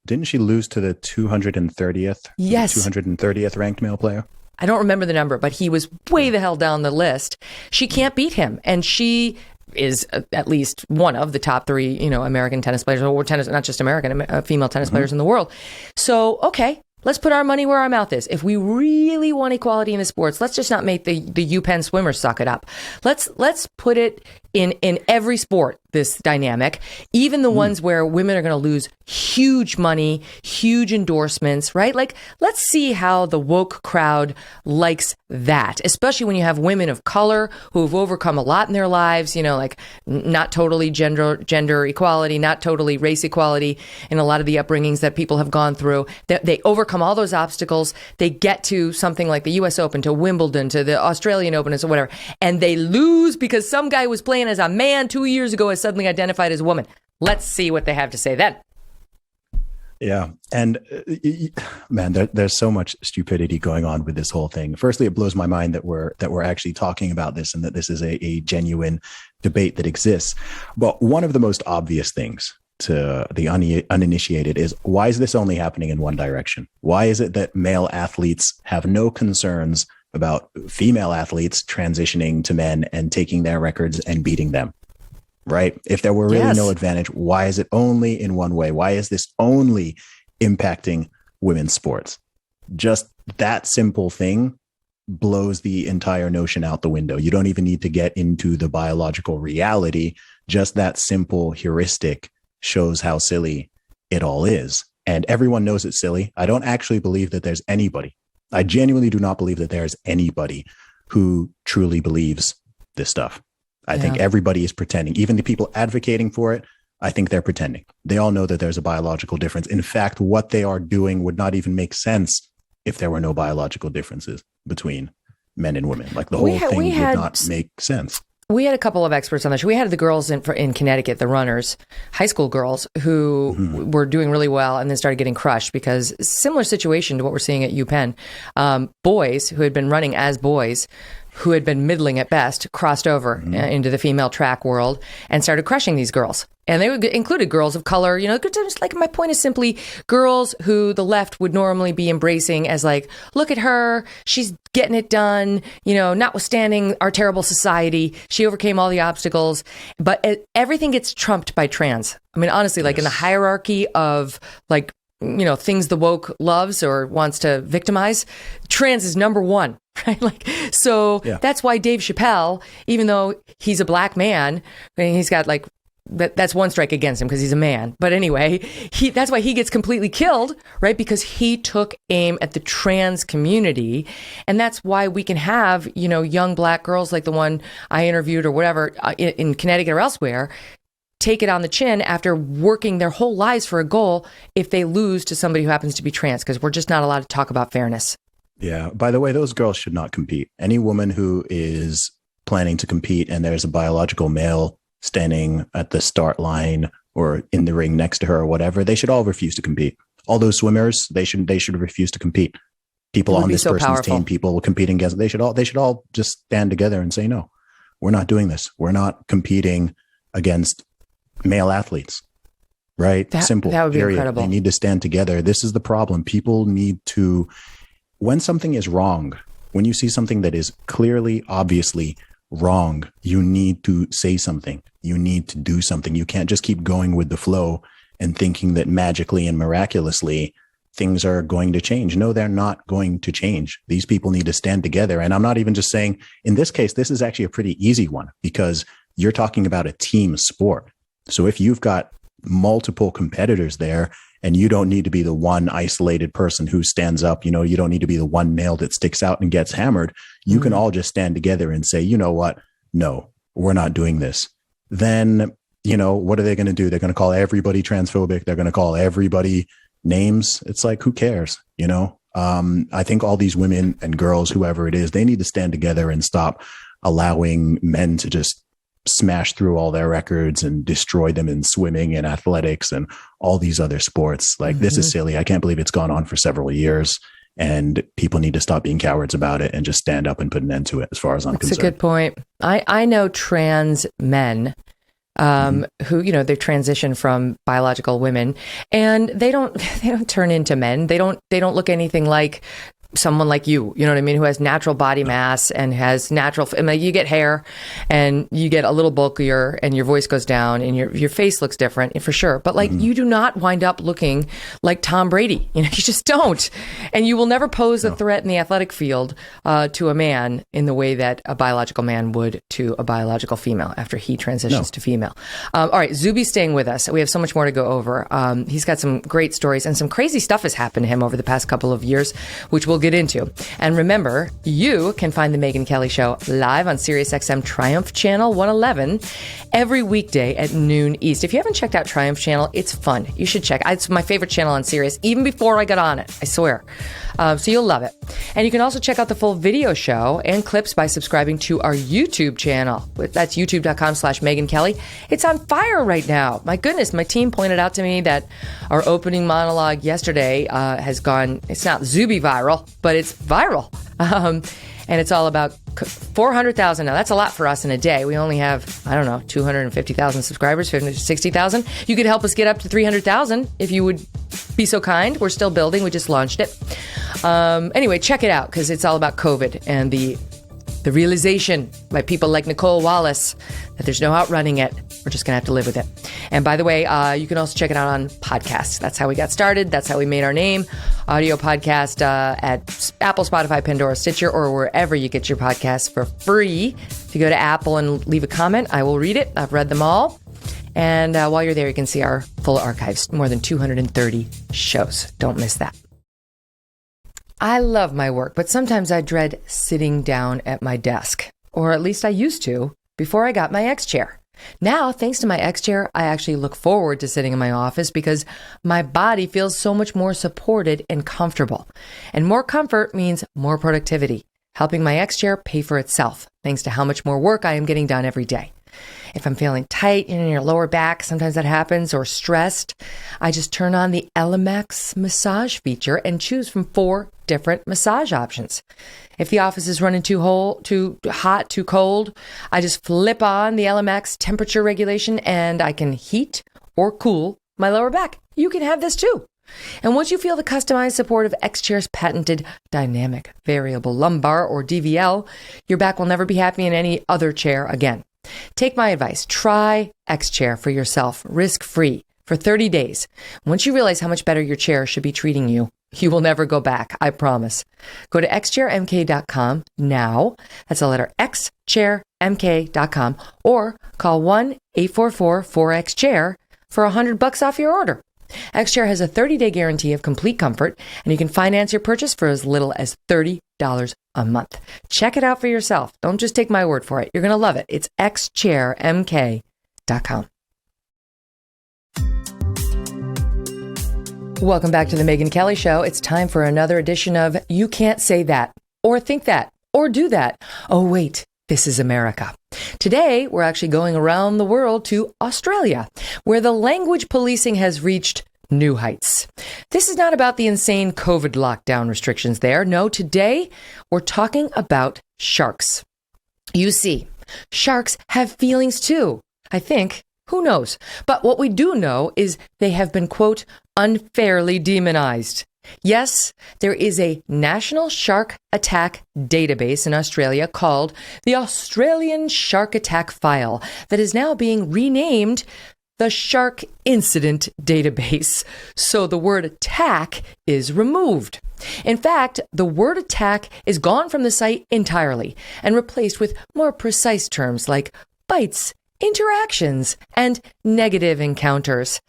Didn't she lose to the 230th? Yes. 230th ranked male player? I don't remember the number, but he was way the hell down the list. She can't beat him. And she is at least one of the top 3, American tennis players, or tennis, not just American, female tennis players in the world. So, okay. Let's put our money where our mouth is. If we really want equality in the sports, let's just not make the UPenn swimmers suck it up. Let's put it in every sport, this dynamic, even the ones where women are going to lose huge money, huge endorsements, right? Like, let's see how the woke crowd likes that, especially when you have women of color who have overcome a lot in their lives, like not totally gender equality, not totally race equality in a lot of the upbringings that people have gone through. They overcome all those obstacles. They get to something like the US Open, to Wimbledon, to the Australian Open, and so whatever, and they lose because some guy was playing as a man 2 years ago has suddenly identified as a woman. Let's see what they have to say then. Yeah. And man, there's so much stupidity going on with this whole thing. Firstly, it blows my mind that we're actually talking about this and that this is a genuine debate that exists. But one of the most obvious things to the uninitiated is, why is this only happening in one direction? Why is it that male athletes have no concerns about female athletes transitioning to men and taking their records and beating them? Right? If there were really no advantage, why is it only in one way? Why is this only impacting women's sports? Just that simple thing blows the entire notion out the window. You don't even need to get into the biological reality. Just that simple heuristic shows how silly it all is. And everyone knows it's silly. I don't actually believe that there's anybody. I genuinely do not believe that there's anybody who truly believes this stuff. I think everybody is pretending. Even the people advocating for it, I think they're pretending. They all know that there's a biological difference. In fact, what they are doing would not even make sense if there were no biological differences between men and women. Like the whole thing would not make sense. We had a couple of experts on the show. We had the girls in Connecticut, the runners, high school girls who were doing really well and then started getting crushed because similar situation to what we're seeing at UPenn. Boys who had been running as boys, who had been middling at best, crossed over into the female track world and started crushing these girls. And they included girls of color, just like, my point is simply girls who the left would normally be embracing as like, look at her, she's getting it done, notwithstanding our terrible society, she overcame all the obstacles. But everything gets trumped by trans. I mean, honestly, like in the hierarchy of like, things the woke loves or wants to victimize, trans is number one. Right? That's why Dave Chappelle, even though he's a black man, he's got like, that's one strike against him because he's a man. But anyway, that's why he gets completely killed, right? Because he took aim at the trans community. And that's why we can have, young black girls like the one I interviewed or whatever in Connecticut or elsewhere, take it on the chin after working their whole lives for a goal if they lose to somebody who happens to be trans, because we're just not allowed to talk about fairness. Yeah. By the way, those girls should not compete. Any woman who is planning to compete and there's a biological male standing at the start line or in the ring next to her or whatever, they should all refuse to compete. All those swimmers, they should refuse to compete. People on this person's team, people competing against, they should all just stand together and say, no, we're not doing this. We're not competing against male athletes. Right? Simple. That would be incredible. They need to stand together. This is the problem. People need to, when something is wrong, when you see something that is clearly, obviously wrong, you need to say something. You need to do something. You can't just keep going with the flow and thinking that magically and miraculously things are going to change. No, they're not going to change. These people need to stand together. And I'm not even just saying, in this case, this is actually a pretty easy one because you're talking about a team sport. So if you've got multiple competitors there and you don't need to be the one isolated person who stands up, you don't need to be the one nail that sticks out and gets hammered. You can all just stand together and say, you know what? No, we're not doing this. Then, what are they going to do? They're going to call everybody transphobic. They're going to call everybody names. It's like, who cares? I think all these women and girls, whoever it is, they need to stand together and stop allowing men to just smash through all their records and destroy them in swimming and athletics and all these other sports. Like, this is silly. I can't believe it's gone on for several years, and people need to stop being cowards about it and just stand up and put an end to it, as far as I'm concerned. That's a good point. I know trans men who, they transition from biological women, and they don't turn into men. They don't look anything like someone like you know what I mean, who has natural body mass and has natural, you get hair and you get a little bulkier and your voice goes down and your face looks different for sure. But you do not wind up looking like Tom Brady. You just don't. And you will never pose a threat in the athletic field to a man in the way that a biological man would to a biological female after he transitions to female. All right, Zuby's staying with us. We have so much more to go over. He's got some great stories, and some crazy stuff has happened to him over the past couple of years, which we'll get into. And remember, you can find the Megyn Kelly Show live on SiriusXM Triumph Channel 111 every weekday at noon East. If you haven't checked out Triumph Channel, it's fun. You should check. It's my favorite channel on Sirius, even before I got on it, I swear. So you'll love it. And you can also check out the full video show and clips by subscribing to our YouTube channel. That's youtube.com/Megyn Kelly. It's on fire right now. My goodness, my team pointed out to me that our opening monologue yesterday has gone, it's not Zuby viral, but it's viral. And it's all about 400,000. Now, that's a lot for us in a day. We only have, 250,000 subscribers, 60,000. You could help us get up to 300,000 if you would be so kind. We're still building. We just launched it. Anyway, check it out because it's all about COVID and the realization by people like Nicole Wallace that there's no outrunning it. We're just going to have to live with it. And by the way, you can also check it out on podcasts. That's how we got started. That's how we made our name. Audio podcast at Apple, Spotify, Pandora, Stitcher, or wherever you get your podcasts for free. If you go to Apple and leave a comment, I will read it. I've read them all. And while you're there, you can see our full archives, more than 230 shows. Don't miss that. I love my work, but sometimes I dread sitting down at my desk, or at least I used to before I got my X chair. Now, thanks to my X chair, I actually look forward to sitting in my office because my body feels so much more supported and comfortable. And more comfort means more productivity, helping my X chair pay for itself, thanks to how much more work I am getting done every day. If I'm feeling tight in your lower back, sometimes that happens, or stressed, I just turn on the Elemax massage feature and choose from 4 different massage options. If the office is running too hot, too cold, I just flip on the Elemax temperature regulation and I can heat or cool my lower back. You can have this too. And once you feel the customized support of X-Chair's patented dynamic variable lumbar, or DVL, your back will never be happy in any other chair again. Take my advice. Try X-Chair for yourself, risk-free, for 30 days. Once you realize how much better your chair should be treating you, you will never go back, I promise. Go to xchairmk.com now. That's the letter X, chairmk.com, or call 1-844-4XChair for $100 off your order. X-Chair has a 30-day guarantee of complete comfort, and you can finance your purchase for as little as $30 a month. Check it out for yourself. Don't just take my word for it. You're going to love it. It's xchairmk.com. Welcome back to the Megyn Kelly Show. It's time for another edition of You Can't Say That, or Think That, or Do That. Oh, wait, this is America. Today, we're actually going around the world to Australia, where the language policing has reached new heights. This is not about the insane COVID lockdown restrictions there. No, today, we're talking about sharks. You see, sharks have feelings too, I think. Who knows? But what we do know is they have been, quote, unfairly demonized. Yes, there is a national shark attack database in Australia called the Australian Shark Attack File that is now being renamed the Shark Incident Database, so the word attack is removed. In fact, the word attack is gone from the site entirely and replaced with more precise terms like bites, interactions, and negative encounters.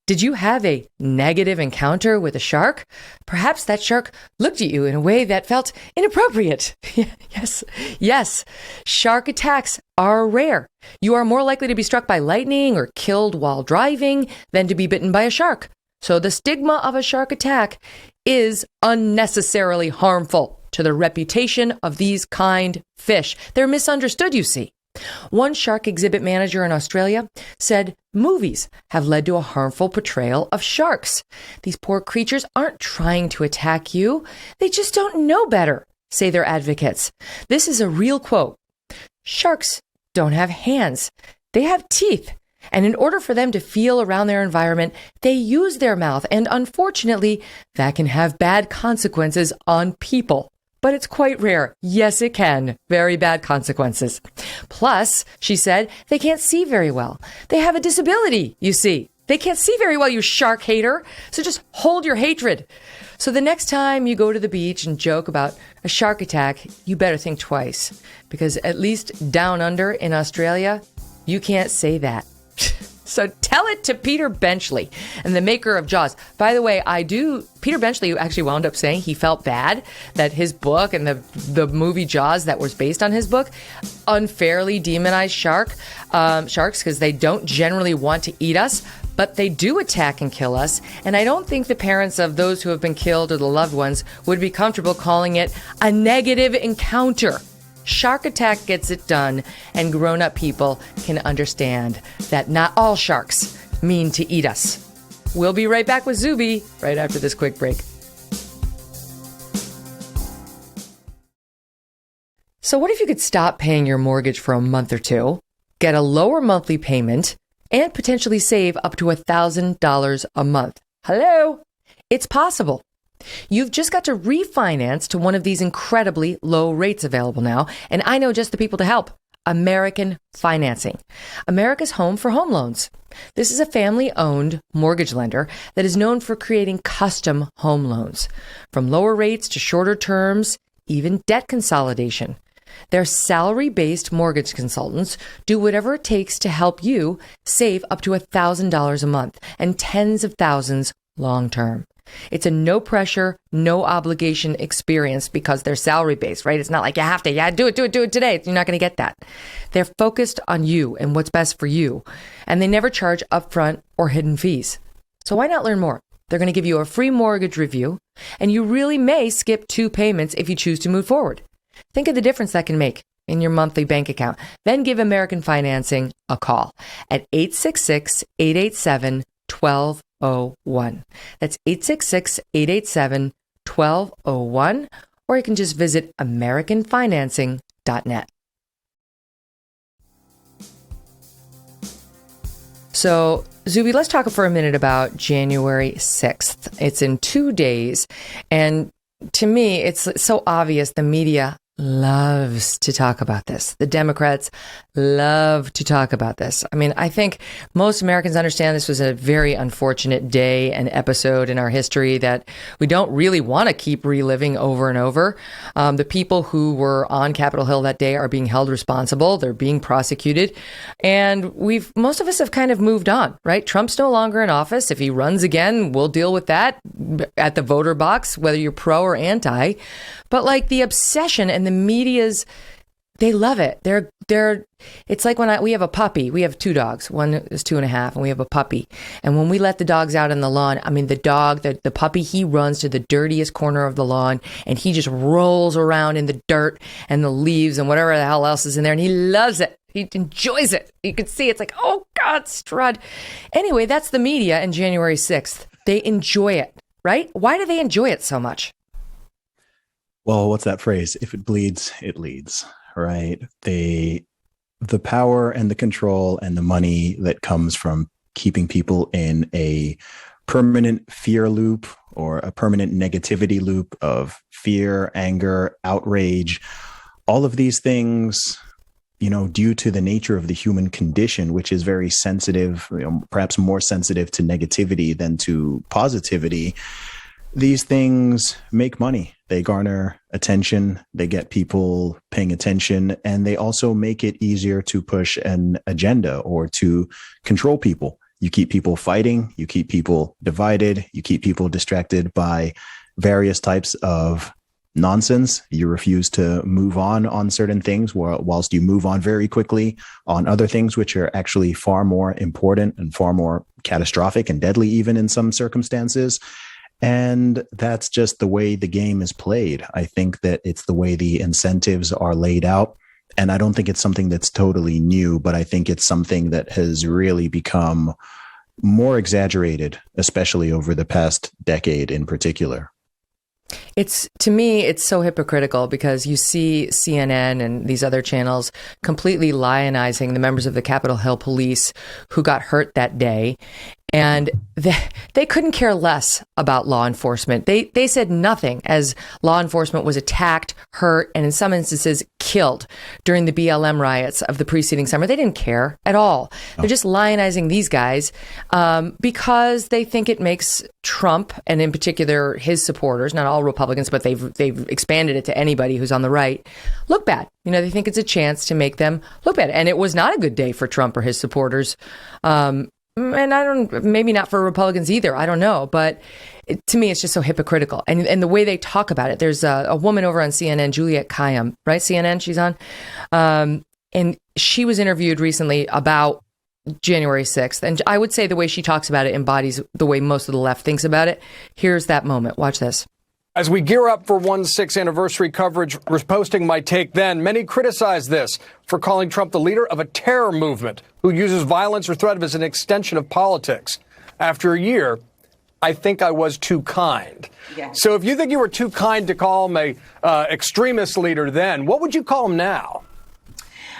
Did you have a negative encounter with a shark? Perhaps that shark looked at you in a way that felt inappropriate. Yes. Shark attacks are rare. You are more likely to be struck by lightning or killed while driving than to be bitten by a shark. So the stigma of a shark attack is unnecessarily harmful to the reputation of these kind fish. They're misunderstood, you see. One shark exhibit manager in Australia said movies have led to a harmful portrayal of sharks. These poor creatures aren't trying to attack you. They just don't know better, say their advocates. This is a real quote. Sharks don't have hands. They have teeth. And in order for them to feel around their environment, they use their mouth. And unfortunately, that can have bad consequences on people. But it's quite rare. Yes, it can. Very bad consequences. Plus, she said, they can't see very well. They have a disability, you see. They can't see very well, you shark hater. So just hold your hatred. So the next time you go to the beach and joke about a shark attack, you better think twice. Because at least down under in Australia, you can't say that. So tell it to Peter Benchley and the maker of Jaws. By the way, Peter Benchley actually wound up saying he felt bad that his book and the movie Jaws that was based on his book unfairly demonized sharks because they don't generally want to eat us, but they do attack and kill us. And I don't think the parents of those who have been killed or the loved ones would be comfortable calling it a negative encounter. Shark attack gets it done, and grown-up people can understand that not all sharks mean to eat us. We'll be right back with Zuby right after this quick break. So what if you could stop paying your mortgage for a month or two, get a lower monthly payment, and potentially save up to $1,000 a month? Hello? It's possible. You've just got to refinance to one of these incredibly low rates available now, and I know just the people to help. American Financing, America's home for home loans. This is a family-owned mortgage lender that is known for creating custom home loans, from lower rates to shorter terms, even debt consolidation. Their salary-based mortgage consultants do whatever it takes to help you save up to $1,000 a month and tens of thousands long-term. It's a no pressure, no obligation experience because they're salary based, right? It's not like you have to, do it today. You're not going to get that. They're focused on you and what's best for you. And they never charge upfront or hidden fees. So why not learn more? They're going to give you a free mortgage review, and you really may skip 2 payments if you choose to move forward. Think of the difference that can make in your monthly bank account. Then give American Financing a call at 866-887-1201. That's 866-887-1201, or you can just visit americanfinancing.net. So, Zuby, let's talk for a minute about January 6th. It's in 2 days, and to me, it's so obvious the media loves to talk about this. The Democrats love to talk about this. I mean, I think most Americans understand this was a very unfortunate day and episode in our history that we don't really want to keep reliving over and over. The people who were on Capitol Hill that day are being held responsible. They're being prosecuted. And most of us have kind of moved on, right? Trump's no longer in office. If he runs again, we'll deal with that at the voter box, whether you're pro or anti. But like the obsession and the media's, they love it. It's like when we have a puppy. We have 2 dogs. One is 2.5, and we have a puppy. And when we let the dogs out on the lawn, I mean, the puppy, he runs to the dirtiest corner of the lawn, and he just rolls around in the dirt and the leaves and whatever the hell else is in there, and he loves it. He enjoys it. You can see it's like, oh God, Strud. Anyway, that's the media and January 6th. They enjoy it, right? Why do they enjoy it so much? Well, what's that phrase? If it bleeds, it leads, right? The power and the control and the money that comes from keeping people in a permanent fear loop or a permanent negativity loop of fear, anger, outrage, all of these things due to the nature of the human condition, which is very sensitive, perhaps more sensitive to negativity than to positivity, these things make money. They garner attention, they get people paying attention, and they also make it easier to push an agenda or to control people. You keep people fighting, you keep people divided, you keep people distracted by various types of nonsense. You refuse to move on certain things, whilst you move on very quickly on other things, which are actually far more important and far more catastrophic and deadly, even in some circumstances. And that's just the way the game is played. I think that it's the way the incentives are laid out. And I don't think it's something that's totally new, but I think it's something that has really become more exaggerated, especially over the past decade in particular. To me, it's so hypocritical because you see CNN and these other channels completely lionizing the members of the Capitol Hill police who got hurt that day. And they couldn't care less about law enforcement. They said nothing as law enforcement was attacked, hurt, and in some instances killed during the BLM riots of the preceding summer. They didn't care at all. They're just lionizing these guys because they think it makes Trump, and in particular his supporters, not all Republicans, but they've expanded it to anybody who's on the right, look bad. They think it's a chance to make them look bad. And it was not a good day for Trump or his supporters. And maybe not for Republicans either. I don't know. But to me, it's just so hypocritical. And the way they talk about it, there's a woman over on CNN, Juliette Kayyem, right? CNN, she's on. And she was interviewed recently about January 6th. And I would say the way she talks about it embodies the way most of the left thinks about it. Here's that moment. Watch this. As we gear up for 1/6 anniversary coverage, we're posting my take then. Many criticize this for calling Trump the leader of a terror movement who uses violence or threat as an extension of politics. After a year, I think I was too kind. Yeah. So if you think you were too kind to call him a extremist leader then, what would you call him now?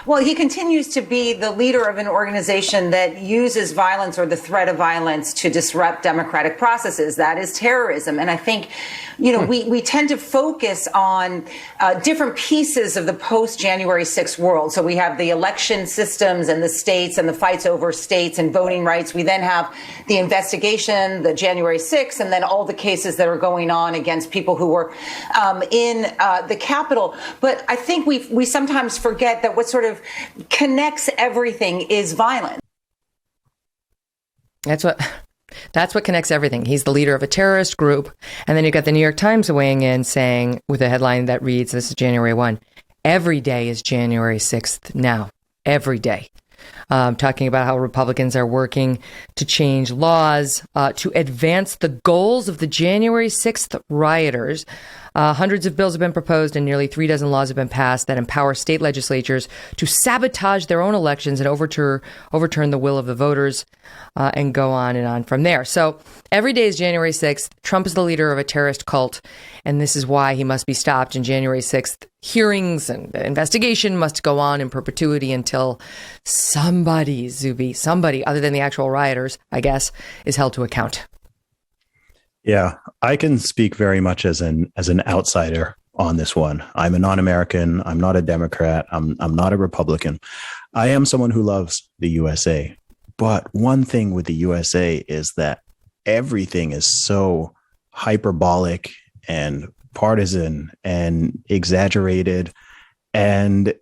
Well, he continues to be the leader of an organization that uses violence or the threat of violence to disrupt democratic processes. That is terrorism. And I think, we tend to focus on different pieces of the post-January 6th world. So we have the election systems and the states and the fights over states and voting rights. We then have the investigation, the January 6th, and then all the cases that are going on against people who were in the Capitol. But I think we sometimes forget that what sort of connects everything is violence. That's what connects everything. He's the leader of a terrorist group. And then you got the New York Times weighing in saying, with a headline that reads, this is January 1, every day is January 6th now. Every day. Talking about how Republicans are working to change laws to advance the goals of the January 6th rioters. Hundreds of bills have been proposed and nearly 36 laws have been passed that empower state legislatures to sabotage their own elections and overturn the will of the voters and go on and on from there. So every day is January 6th. Trump is the leader of a terrorist cult, and this is why he must be stopped. And January 6th hearings and the investigation must go on in perpetuity until somebody, Zuby, somebody other than the actual rioters, I guess, is held to account. Yeah, I can speak very much as an outsider on this one. I'm a non-American. I'm not a Democrat. I'm not a Republican. I am someone who loves the USA. But one thing with the USA is that everything is so hyperbolic and partisan and exaggerated, and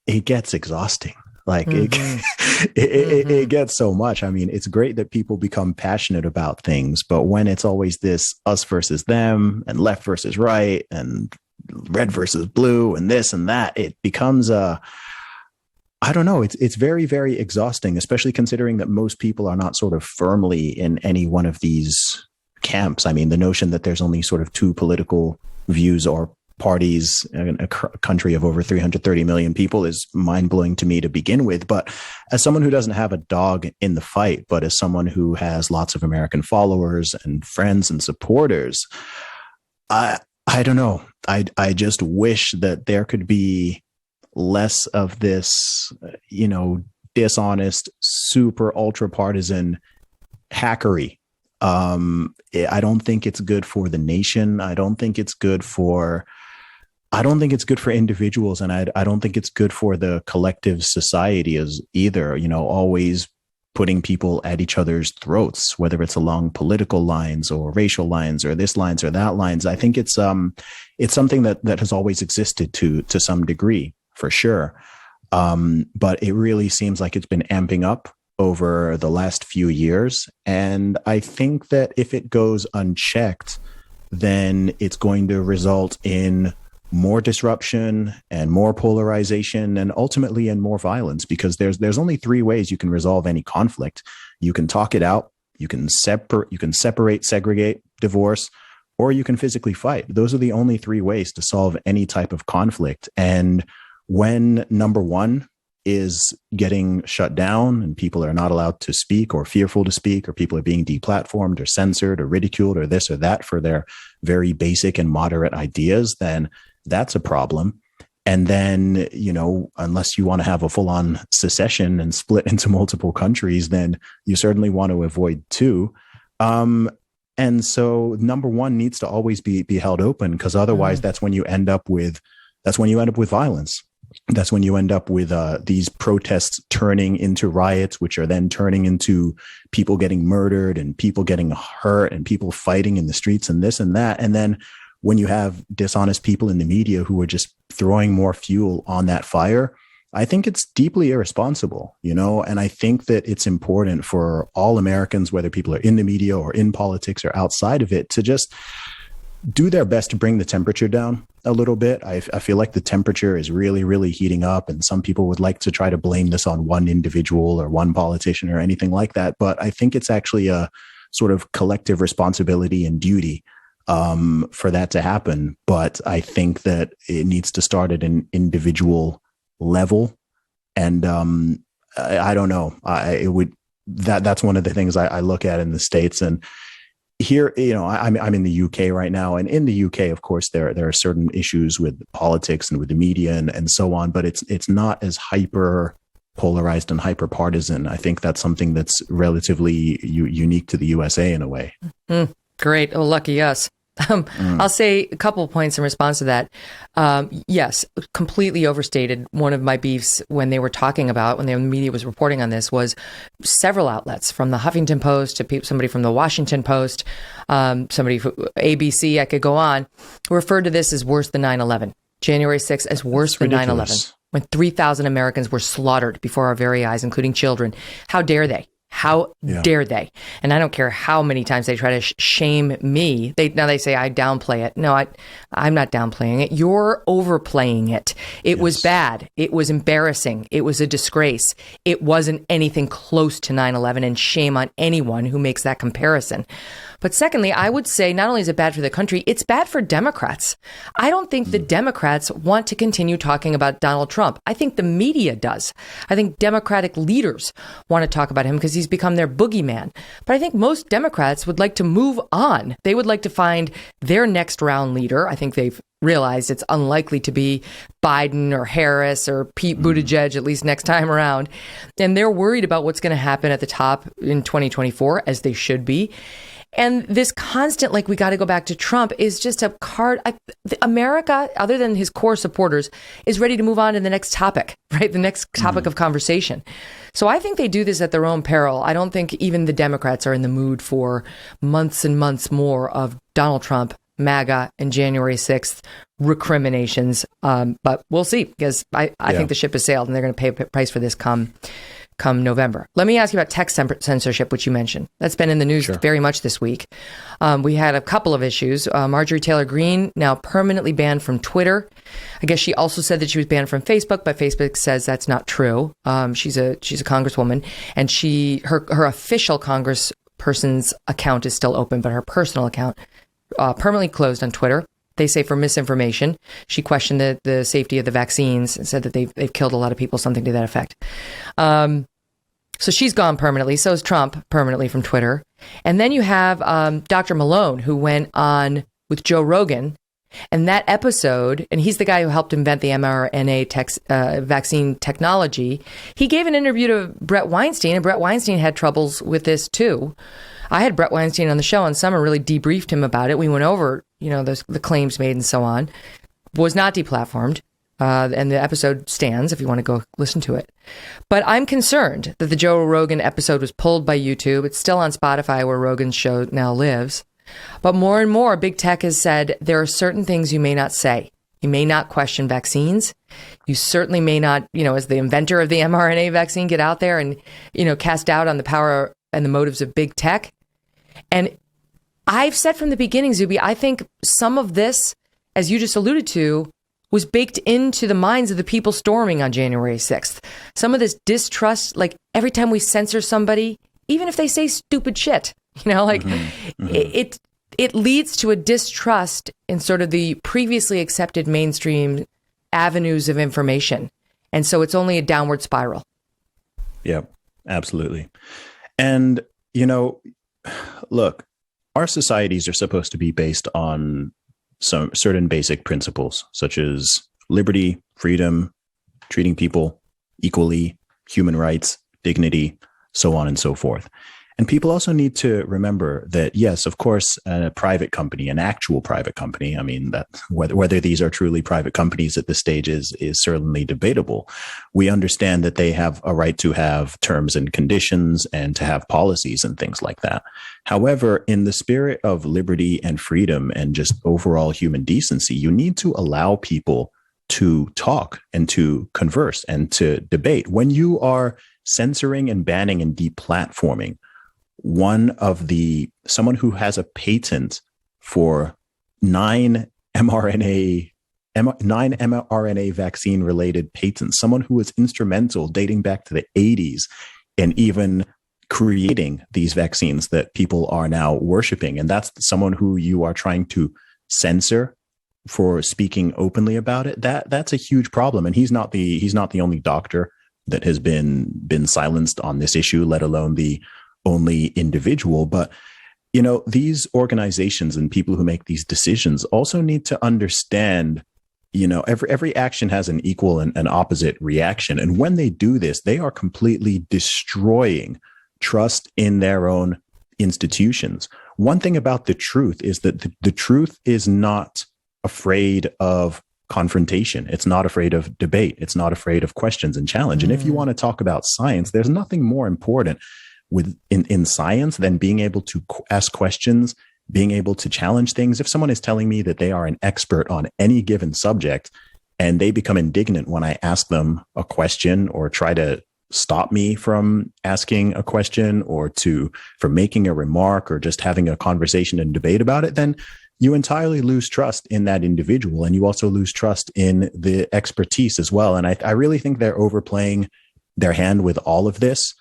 it gets exhausting. Like it gets so much. I mean, it's great that people become passionate about things, but when it's always this us versus them and left versus right and red versus blue and this and that, it becomes I don't know. It's very, very exhausting, especially considering that most people are not sort of firmly in any one of these camps. I mean, the notion that there's only sort of two political views or parties in a country of over 330 million people is mind-blowing to me to begin with. But as someone who doesn't have a dog in the fight, but as someone who has lots of American followers and friends and supporters, I don't know. I just wish that there could be less of this, dishonest, super ultra partisan hackery. I don't think it's good for the nation. I don't think it's good for I don't think it's good for individuals, and I don't think it's good for the collective society as either. Always putting people at each other's throats, whether it's along political lines or racial lines or this lines or that lines. I think it's something that has always existed to some degree, for sure. But it really seems like it's been amping up over the last few years. And I think that if it goes unchecked, then it's going to result in more disruption and more polarization and ultimately in more violence, because there's only three ways you can resolve any conflict. You can talk it out, you can separate, segregate, divorce, or you can physically fight. Those are the only three ways to solve any type of conflict. And when number one is getting shut down and people are not allowed to speak or fearful to speak, or people are being deplatformed or censored or ridiculed or this or that for their very basic and moderate ideas, then that's a problem. And then, unless you want to have a full-on secession and split into multiple countries, then you certainly want to avoid two. And so number one needs to always be held open, because otherwise that's when you end up with violence. That's when you end up with these protests turning into riots, which are then turning into people getting murdered and people getting hurt and people fighting in the streets and this and that. And then when you have dishonest people in the media who are just throwing more fuel on that fire, I think it's deeply irresponsible, and I think that it's important for all Americans, whether people are in the media or in politics or outside of it, to just do their best to bring the temperature down a little bit. I feel like the temperature is really, really heating up, and some people would like to try to blame this on one individual or one politician or anything like that. But I think it's actually a sort of collective responsibility and duty for that to happen. But I think that it needs to start at an individual level. And I don't know. That's one of the things I look at in the States. And here, I'm in the UK right now, and in the UK, of course, there are certain issues with politics and with the media and so on, but it's not as hyper polarized and hyper partisan. I think that's something that's relatively unique to the USA in a way. Great. Oh, lucky us. I'll say a couple of points in response to that. Yes, completely overstated. One of my beefs when they were talking about, when the media was reporting on this, was several outlets, from the Huffington Post to somebody from the Washington Post, somebody from ABC, I could go on, referred to this as worse than 9/11. January 6th as worse than 9/11, when 3,000 Americans were slaughtered before our very eyes, including children. How dare they? How dare they? And I don't care how many times they try to shame me. They say I downplay it. No, I'm not downplaying it. You're overplaying it. It was bad. It was embarrassing. It was a disgrace. It wasn't anything close to 9/11, and shame on anyone who makes that comparison. But secondly, I would say not only is it bad for the country, it's bad for Democrats. I don't think the Democrats want to continue talking about Donald Trump. I think the media does. I think Democratic leaders want to talk about him because he's become their boogeyman. But I think most Democrats would like to move on. They would like to find their next round leader. I think they've realized it's unlikely to be Biden or Harris or Pete Buttigieg, at least next time around. And they're worried about what's going to happen at the top in 2024, as they should be. And this constant, we got to go back to Trump, is just a card. America, other than his core supporters, is ready to move on to the next topic, right? The next topic of conversation. So I think they do this at their own peril. I don't think even the Democrats are in the mood for months and months more of Donald Trump, MAGA, and January 6th recriminations. But we'll see, because I think the ship has sailed, and they're going to pay a price for this come November. Let me ask you about text censorship, which you mentioned. That's been in the news very much this week. We had a couple of issues. Marjorie Taylor Greene, now permanently banned from Twitter. I guess she also said that she was banned from Facebook, but Facebook says that's not true. She's a congresswoman, and her official congressperson's account is still open, but her personal account permanently closed on Twitter. They say for misinformation. She questioned the safety of the vaccines and said that they've killed a lot of people, something to that effect. So she's gone permanently. So is Trump permanently from Twitter. And then you have Dr. Malone, who went on with Joe Rogan. And that episode, and he's the guy who helped invent the mRNA vaccine technology. He gave an interview to Brett Weinstein, and Brett Weinstein had troubles with this too. I had Brett Weinstein on the show in summer, really debriefed him about it. We went over, the claims made and so on. was not deplatformed. And the episode stands if you want to go listen to it. But I'm concerned that the Joe Rogan episode was pulled by YouTube. It's still on Spotify, where Rogan's show now lives. But more and more, big tech has said there are certain things you may not say. You may not question vaccines. You certainly may not, as the inventor of the mRNA vaccine, get out there and, cast doubt on the power and the motives of big tech. And I've said from the beginning, Zuby, I think some of this, as you just alluded to, was baked into the minds of the people storming on January 6th. Some of this distrust, like every time we censor somebody, even if they say stupid shit, it leads to a distrust in sort of the previously accepted mainstream avenues of information. And so it's only a downward spiral. Yeah, absolutely. And, look, our societies are supposed to be based on some certain basic principles, such as liberty, freedom, treating people equally, human rights, dignity, so on and so forth. And people also need to remember that, yes, of course, a private company, an actual private company, I mean, that whether these are truly private companies at this stage is certainly debatable. We understand that they have a right to have terms and conditions and to have policies and things like that. However, in the spirit of liberty and freedom and just overall human decency, you need to allow people to talk and to converse and to debate. When you are censoring and banning and deplatforming someone who has a patent for 9 mRNA vaccine related patents, someone who was instrumental dating back to the 80s and even creating these vaccines that people are now worshiping. And that's someone who you are trying to censor for speaking openly about it. That's a huge problem. And he's not the only doctor that has been silenced on this issue, let alone the only individual. But, these organizations and people who make these decisions also need to understand, every action has an equal and an opposite reaction. And when they do this, they are completely destroying trust in their own institutions. One thing about the truth is that the truth is not afraid of confrontation. It's not afraid of debate. It's not afraid of questions and challenge. And if you want to talk about science, there's nothing more important in science than being able to ask questions, being able to challenge things. If someone is telling me that they are an expert on any given subject and they become indignant when I ask them a question or try to stop me from asking a question or from making a remark or just having a conversation and debate about it, then you entirely lose trust in that individual. And you also lose trust in the expertise as well. And I really think they're overplaying their hand with all of this.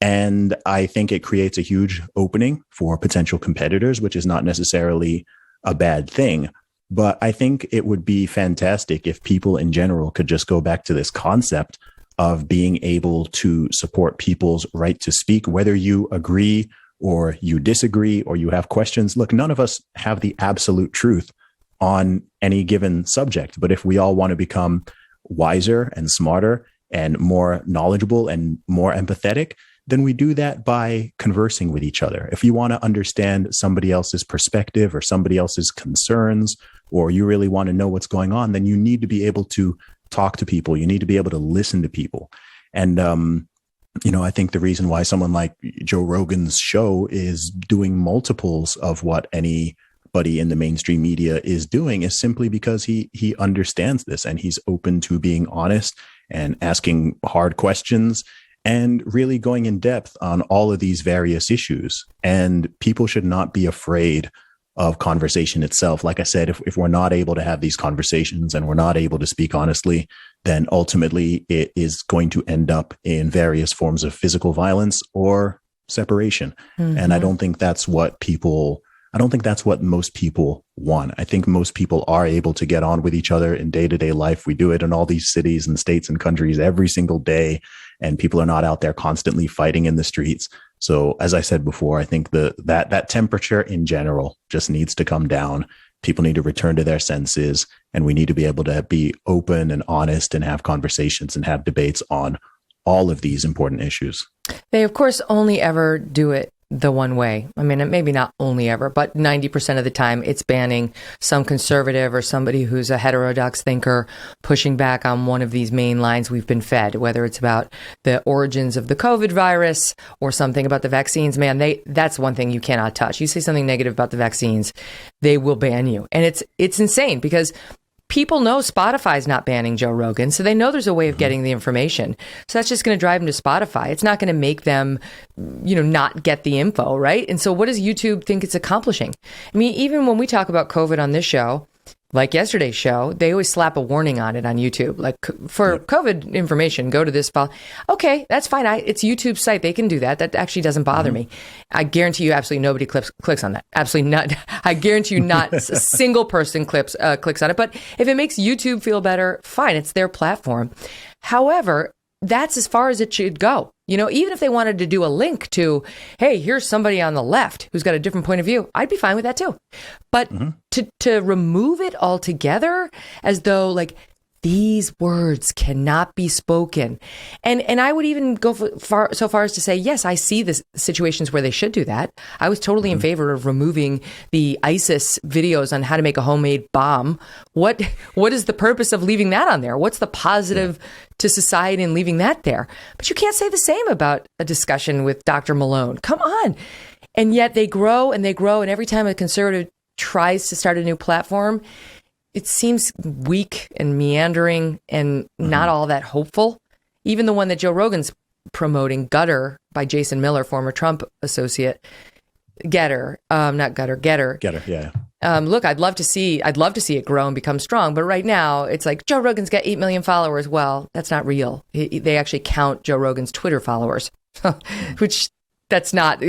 And I think it creates a huge opening for potential competitors, which is not necessarily a bad thing. But I think it would be fantastic if people in general could just go back to this concept of being able to support people's right to speak, whether you agree or you disagree or you have questions. Look, none of us have the absolute truth on any given subject. But if we all want to become wiser and smarter and more knowledgeable and more empathetic, then we do that by conversing with each other. If you want to understand somebody else's perspective or somebody else's concerns, or you really want to know what's going on, then you need to be able to talk to people. You need to be able to listen to people. And, I think the reason why someone like Joe Rogan's show is doing multiples of what anybody in the mainstream media is doing is simply because he understands this and he's open to being honest and asking hard questions and really going in depth on all of these various issues. And people should not be afraid of conversation itself. Like I said, if we're not able to have these conversations and we're not able to speak honestly, then ultimately it is going to end up in various forms of physical violence or separation. Mm-hmm. And I don't think that's what most people want. I think most people are able to get on with each other in day-to-day life. We do it in all these cities and states and countries every single day, and people are not out there constantly fighting in the streets. So as I said before, I think that temperature in general just needs to come down. People need to return to their senses, and we need to be able to be open and honest and have conversations and have debates on all of these important issues. They, of course, only ever do it the one way. I mean, maybe not only ever, but 90% of the time it's banning some conservative or somebody who's a heterodox thinker pushing back on one of these main lines we've been fed, whether it's about the origins of the COVID virus or something about the vaccines. Man, that's one thing you cannot touch. You say something negative about the vaccines, they will ban you. And it's insane because people know Spotify's not banning Joe Rogan, so they know there's a way of getting the information. So that's just going to drive them to Spotify. It's not going to make them, not get the info, right? And so what does YouTube think it's accomplishing? I mean, even when we talk about COVID on this show, like yesterday's show, they always slap a warning on it on YouTube. Like, for COVID information, go to this file. Okay, that's fine. It's YouTube's site. They can do that. That actually doesn't bother me. I guarantee you absolutely nobody clicks on that. Absolutely not. I guarantee you not a single person clicks on it. But if it makes YouTube feel better, fine. It's their platform. However, that's as far as it should go. Even if they wanted to do a link to, hey, here's somebody on the left who's got a different point of view, I'd be fine with that too. But to remove it altogether as though like these words cannot be spoken. And I would even go so far as to say, yes, I see the situations where they should do that. I was totally in favor of removing the ISIS videos on how to make a homemade bomb. What is the purpose of leaving that on there? What's the positive to society in leaving that there? But you can't say the same about a discussion with Dr. Malone. Come on. And yet they grow and they grow. And every time a conservative tries to start a new platform, it seems weak and meandering and not all that hopeful. Even the one that Joe Rogan's promoting, Gutter, by Jason Miller, former Trump associate. Getter, yeah. Look, I'd love to see it grow and become strong. But right now, it's like Joe Rogan's got 8 million followers. Well, that's not real. They actually count Joe Rogan's Twitter followers, which that's not,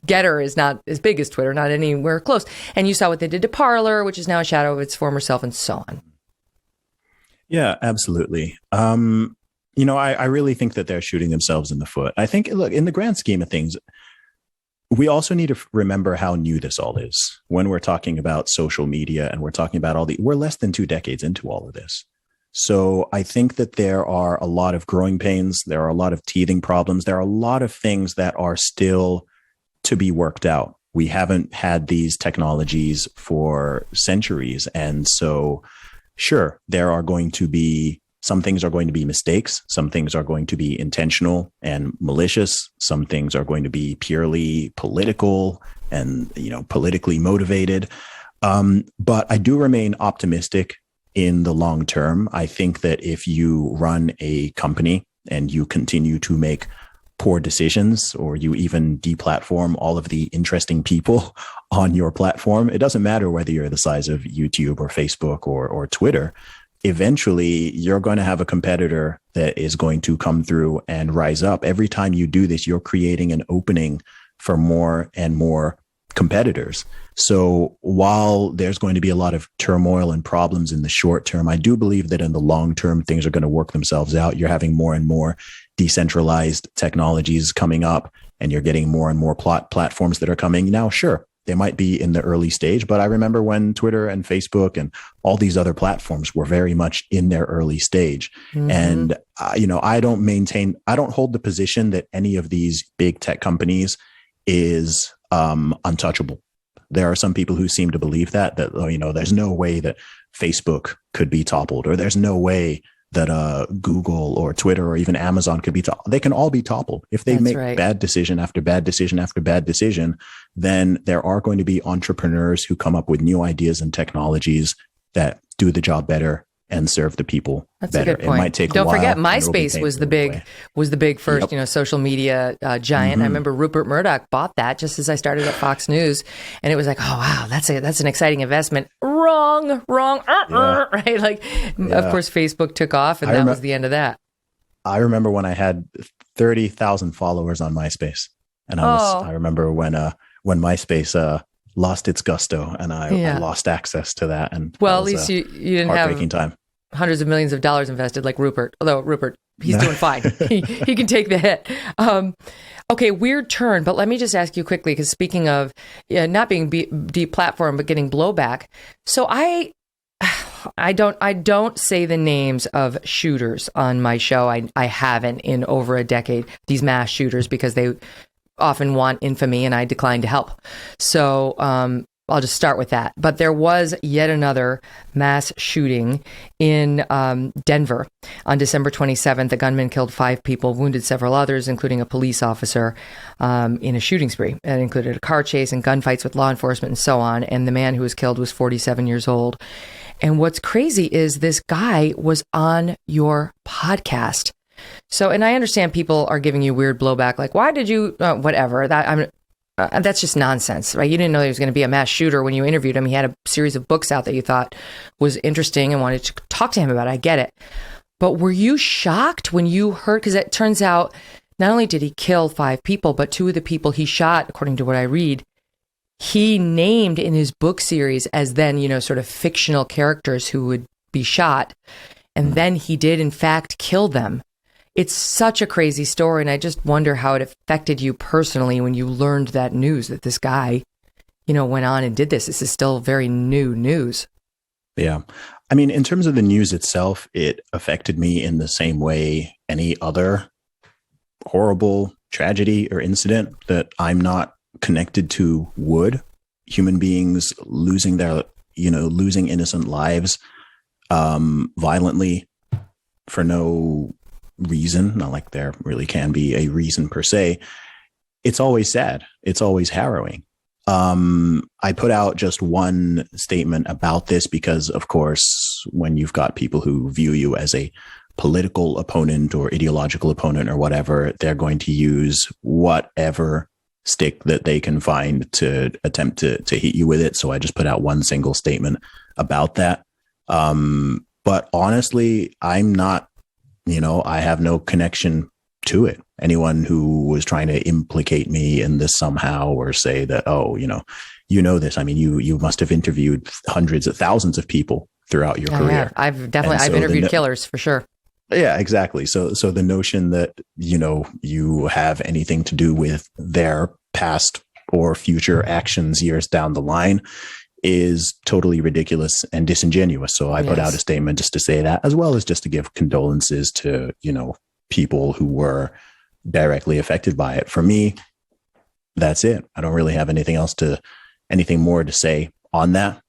Getter is not as big as Twitter, not anywhere close. And you saw what they did to Parler, which is now a shadow of its former self, and so on. Yeah, absolutely. I really think that they're shooting themselves in the foot. I think, look, in the grand scheme of things, we also need to remember how new this all is. When we're talking about social media and we're talking about we're less than 2 decades into all of this. So I think that there are a lot of growing pains. There are a lot of teething problems. There are a lot of things that are still to be worked out. We haven't had these technologies for centuries. And so, sure, some things are going to be mistakes. Some things are going to be intentional and malicious. Some things are going to be purely political and, politically motivated. But I do remain optimistic in the long term. I think that if you run a company and you continue to make poor decisions, or you even deplatform all of the interesting people on your platform, it doesn't matter whether you're the size of YouTube or Facebook or Twitter. Eventually, you're going to have a competitor that is going to come through and rise up. Every time you do this, you're creating an opening for more and more competitors. So while there's going to be a lot of turmoil and problems in the short term, I do believe that in the long term, things are going to work themselves out. You're having more and more decentralized technologies coming up, and you're getting more and more platforms that are coming. Now, sure, they might be in the early stage, but I remember when Twitter and Facebook and all these other platforms were very much in their early stage. And, I don't hold the position that any of these big tech companies is untouchable. There are some people who seem to believe that there's no way that Facebook could be toppled, or there's no way that Google or Twitter or even Amazon could be toppled. They can all be toppled. If they make bad decision after bad decision after bad decision, then there are going to be entrepreneurs who come up with new ideas and technologies that do the job better and serve the people That's better. a good point. It might take Don't a while. forget, MySpace was the big first, social media giant. I remember Rupert Murdoch bought that just as I started at Fox News, and it was like, oh wow, that's an exciting investment. Wrong, right? Like, of course, Facebook took off, and that was the end of that. I remember when I had 30,000 followers on MySpace, and I remember when MySpace lost its gusto, and I lost access to that. And at least you didn't have heartbreaking time. Hundreds of millions of dollars invested like Rupert. Although Rupert, he's doing fine. He can take the hit. Okay, weird turn, but let me just ask you quickly, because speaking of not being deplatformed but getting blowback, so I don't say the names of shooters on my show. I haven't in over a decade. These mass shooters, because they often want infamy, and I decline to help. So I'll just start with that. But there was yet another mass shooting in Denver on December 27th. The gunman killed 5 people, wounded several others, including a police officer, in a shooting spree. It included a car chase and gunfights with law enforcement and so on. And the man who was killed was 47 years old. And what's crazy is this guy was on your podcast. So, and I understand people are giving you weird blowback, like, why did you, whatever. That's just nonsense, right? You didn't know he was going to be a mass shooter when you interviewed him. He had a series of books out that you thought was interesting and wanted to talk to him about. I get it. But were you shocked when you heard, because it turns out not only did he kill 5 people, but 2 of the people he shot, according to what I read, he named in his book series as then, sort of fictional characters who would be shot. And then he did, in fact, kill them. It's such a crazy story, and I just wonder how it affected you personally when you learned that news, that this guy, went on and did this. This is still very new news. Yeah. I mean, in terms of the news itself, it affected me in the same way any other horrible tragedy or incident that I'm not connected to would. Human beings losing losing innocent lives violently for no reason, not like there really can be a reason per se. It's always sad. It's always harrowing. I put out just one statement about this because, of course, when you've got people who view you as a political opponent or ideological opponent or whatever, they're going to use whatever stick that they can find to attempt to hit you with it. So I just put out one single statement about that. But honestly, I'm not, I have no connection to it. Anyone who was trying to implicate me in this somehow or say that, this. I mean, you must have interviewed hundreds of thousands of people throughout your career. I've interviewed killers for sure. Yeah, exactly. So the notion that, you have anything to do with their past or future actions years down the line is totally ridiculous and disingenuous. So I put out a statement just to say that, as well as just to give condolences to, people who were directly affected by it. For me, that's it. I don't really have anything more to say on that.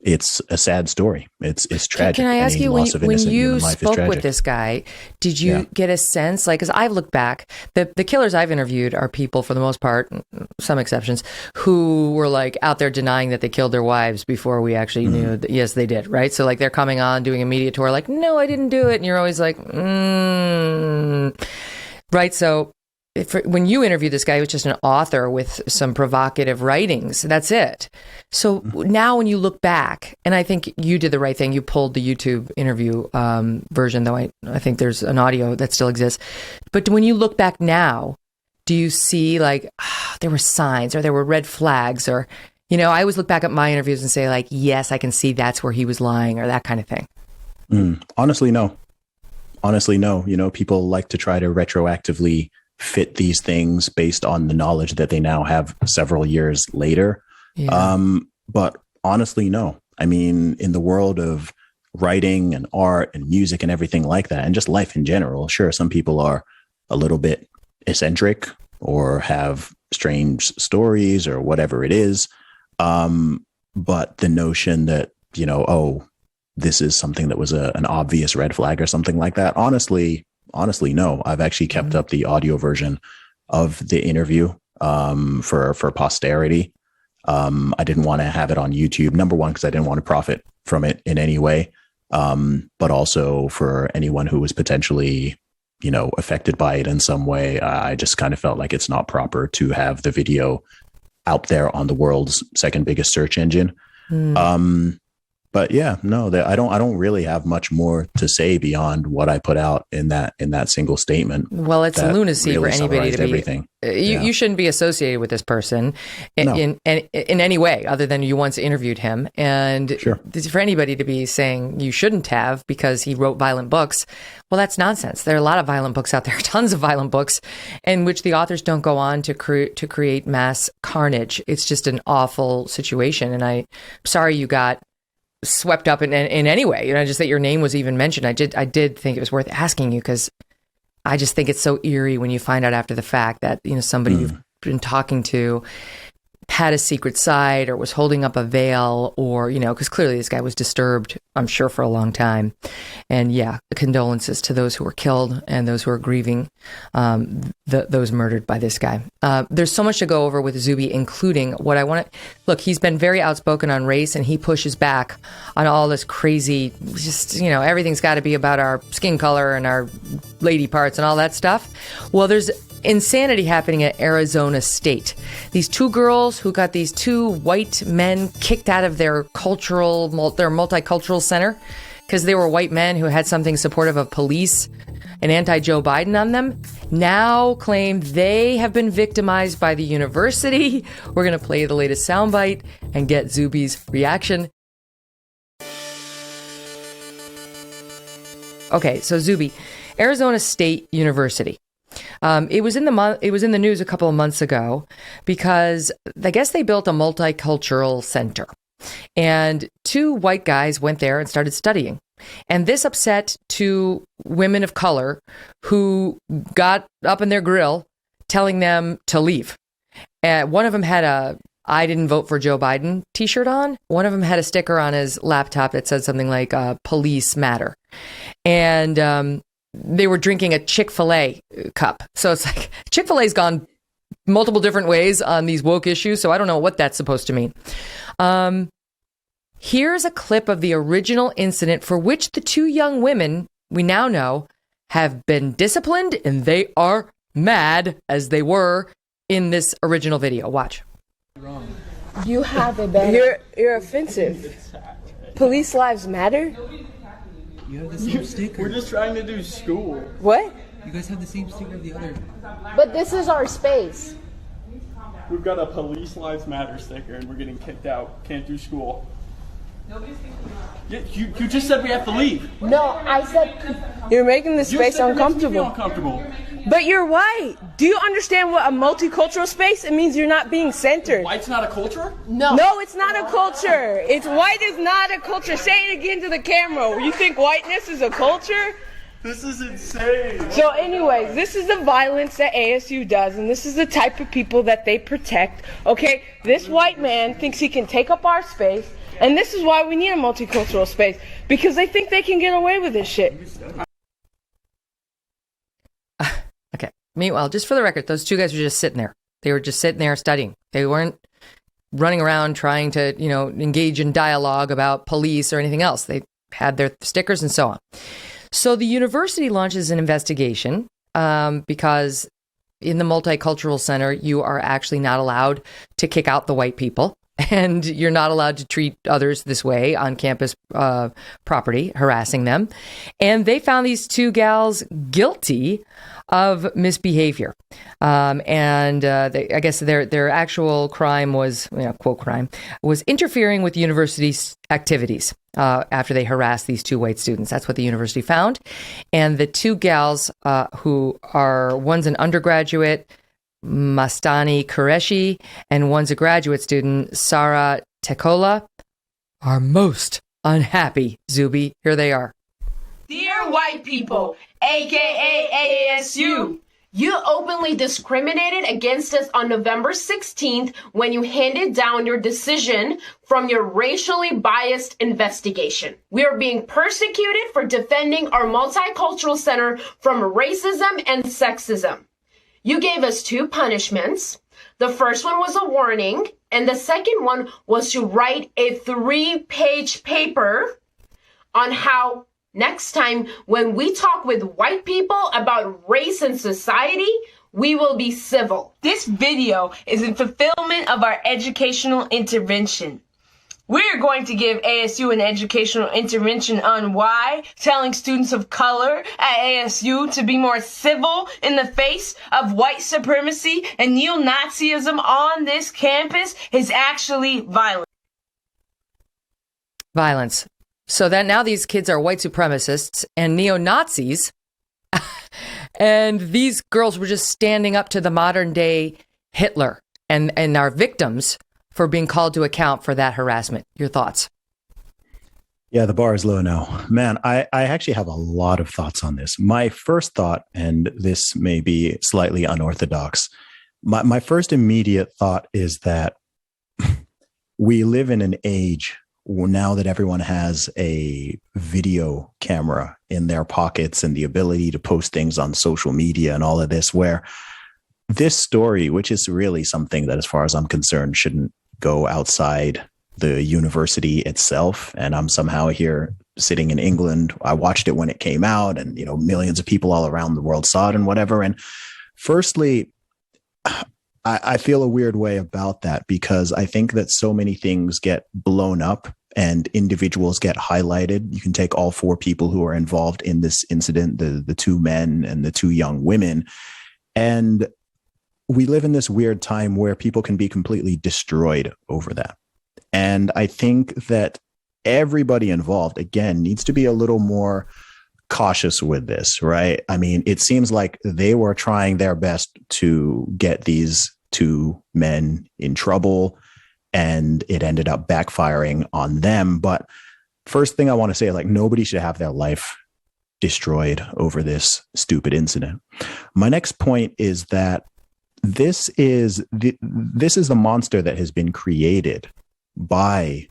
It's a sad story. It's tragic. Can I ask you, when you spoke with this guy, did you get a sense, like, because I've looked back, the killers I've interviewed are people, for the most part, some exceptions, who were like out there denying that they killed their wives before we actually knew that, yes, they did, right? So like they're coming on doing a media tour like, no, I didn't do it. And you're always like, right? So when you interview this guy, he was just an author with some provocative writings. That's it. So now when you look back, and I think you did the right thing, you pulled the YouTube interview version, though I think there's an audio that still exists. But when you look back now, do you see like there were signs or there were red flags or, I always look back at my interviews and say like, yes, I can see that's where he was lying or that kind of thing. Honestly, no. People like to try to retroactively fit these things based on the knowledge that they now have several years later. Yeah. But honestly, no. I mean, in the world of writing and art and music and everything like that, and just life in general, sure, some people are a little bit eccentric or have strange stories or whatever it is. But the notion that, this is something that was an obvious red flag or something like that, honestly, no. I've actually kept up the audio version of the interview for posterity. I didn't want to have it on YouTube. Number one, because I didn't want to profit from it in any way. But also for anyone who was potentially, affected by it in some way. I just kind of felt like it's not proper to have the video out there on the world's second biggest search engine. But yeah, no, I don't really have much more to say beyond what I put out in that single statement. Well, it's lunacy really for anybody to be. Everything. You shouldn't be associated with this person in any way other than you once interviewed him. And for anybody to be saying you shouldn't have because he wrote violent books, well, that's nonsense. There are a lot of violent books out there, tons of violent books, in which the authors don't go on to create mass carnage. It's just an awful situation. And I'm sorry you got swept up in any way, just that your name was even mentioned. I did think it was worth asking you because I just think it's so eerie when you find out after the fact that, somebody you've been talking to had a secret side or was holding up a veil, or, because clearly this guy was disturbed, I'm sure, for a long time. And yeah, condolences to those who were killed and those who are grieving those murdered by this guy. There's so much to go over with Zuby, including what I want to look. He's been very outspoken on race, and he pushes back on all this crazy, just, everything's got to be about our skin color and our lady parts and all that stuff. Well, there's insanity happening at Arizona State. These two girls who got these two white men kicked out of their multicultural center because they were white men who had something supportive of police and anti-Joe Biden on them, now claim they have been victimized by the university. We're going to play the latest soundbite and get Zuby's reaction. Okay, so Zuby, Arizona State University. It was in the news a couple of months ago because I guess they built a multicultural center, and two white guys went there and started studying. And this upset two women of color who got up in their grill telling them to leave. One of them had a "I didn't vote for Joe Biden" t-shirt on. One of them had a sticker on his laptop that said something like "Police Matter." And they were drinking a Chick-fil-A cup. So it's like Chick-fil-A's gone multiple different ways on these woke issues. So I don't know what that's supposed to mean. Here's a clip of the original incident for which the two young women we now know have been disciplined, and they are mad as they were in this original video. Watch. You have a bad. You're offensive. Police lives matter. You have the same sticker. We're just trying to do school. What? You guys have the same sticker of the other. But this is our space. We've got a Police Lives Matter sticker and we're getting kicked out. Can't do school. Nobody's kicking out. You just said we have to leave. No, I said you're making the space uncomfortable. But you're white. Do you understand what a multicultural space? It means you're not being centered. White's not a culture? No. No, it's not a culture. White is not a culture. Say it again to the camera. You think whiteness is a culture? This is insane. So anyways, this is the violence that ASU does, and this is the type of people that they protect. Okay, this white man thinks he can take up our space, and this is why we need a multicultural space, because they think they can get away with this shit. Okay. Meanwhile, just for the record, those two guys were just sitting there. They were just sitting there studying. They weren't running around trying to, engage in dialogue about police or anything else. They had their stickers and so on. So the university launches an investigation because in the Multicultural Center, you are actually not allowed to kick out the white people, and you're not allowed to treat others this way on campus property, harassing them. And they found these two gals guilty of misbehavior. I guess their actual crime was, quote crime, was interfering with university's activities after they harassed these two white students. That's what the university found. And the two gals who are, one's an undergraduate, Mastani Qureshi, and one's a graduate student, Sarah Tekola, are most unhappy, Zuby. Here they are. Dear white people, aka ASU, you openly discriminated against us on November 16th when you handed down your decision from your racially biased investigation. We are being persecuted for defending our multicultural center from racism and sexism. You gave us two punishments. The first one was a warning, and the second one was to write a 3-page paper on how next time when we talk with white people about race and society, we will be civil. This video is in fulfillment of our educational intervention. We're going to give ASU an educational intervention on why telling students of color at ASU to be more civil in the face of white supremacy and neo-Nazism on this campus is actually violent. Violence. So that now these kids are white supremacists and neo-Nazis, and these girls were just standing up to the modern day Hitler and are victims for being called to account for that harassment. Your thoughts? Yeah, the bar is low now. Man, I actually have a lot of thoughts on this. My first thought, and this may be slightly unorthodox, my first immediate thought is that we live in an age now that everyone has a video camera in their pockets and the ability to post things on social media and all of this, where this story, which is really something that, as far as I'm concerned, shouldn't go outside the university itself. And I'm somehow here sitting in England. I watched it when it came out, and, you know, millions of people all around the world saw it and whatever. And firstly, I feel a weird way about that, because I think that so many things get blown up and individuals get highlighted. You can take all four people who are involved in this incident, the two men and the two young women. And we live in this weird time where people can be completely destroyed over that. And I think that everybody involved, again, needs to be a little more cautious with this, right? I mean, it seems like they were trying their best to get these two men in trouble, and it ended up backfiring on them. But first thing I want to say, like, nobody should have their life destroyed over this stupid incident. My next point is that this is the monster that has been created by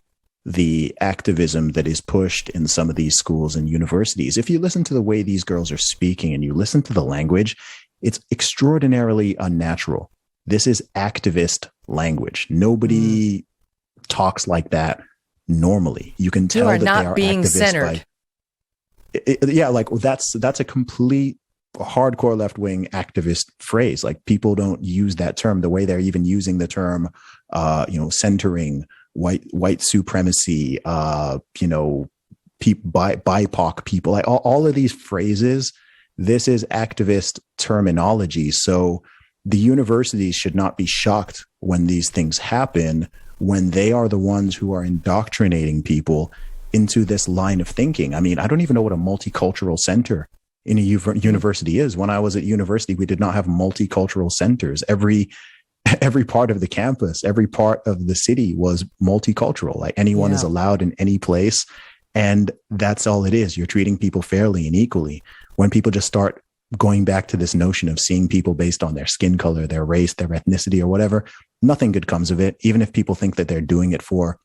the activism that is pushed in some of these schools and universities. If you listen to the way these girls are speaking and you listen to the language, it's extraordinarily unnatural. This is activist language. Nobody talks like that normally. You can tell you are that not they are being activists centered. Yeah, like that's a complete hardcore left-wing activist phrase. Like, people don't use that term the way they're even using the term, centering, white supremacy, BIPOC people, like all of these phrases. This is activist terminology. So the universities should not be shocked when these things happen, when they are the ones who are indoctrinating people into this line of thinking. I mean, I don't even know what a multicultural center in a university is. When I was at university, we did not have multicultural centers. Every part of the campus, every part of the city was multicultural. Like, anyone is allowed in any place. And that's all it is. You're treating people fairly and equally. When people just start going back to this notion of seeing people based on their skin color, their race, their ethnicity, or whatever, nothing good comes of it. Even if people think that they're doing it for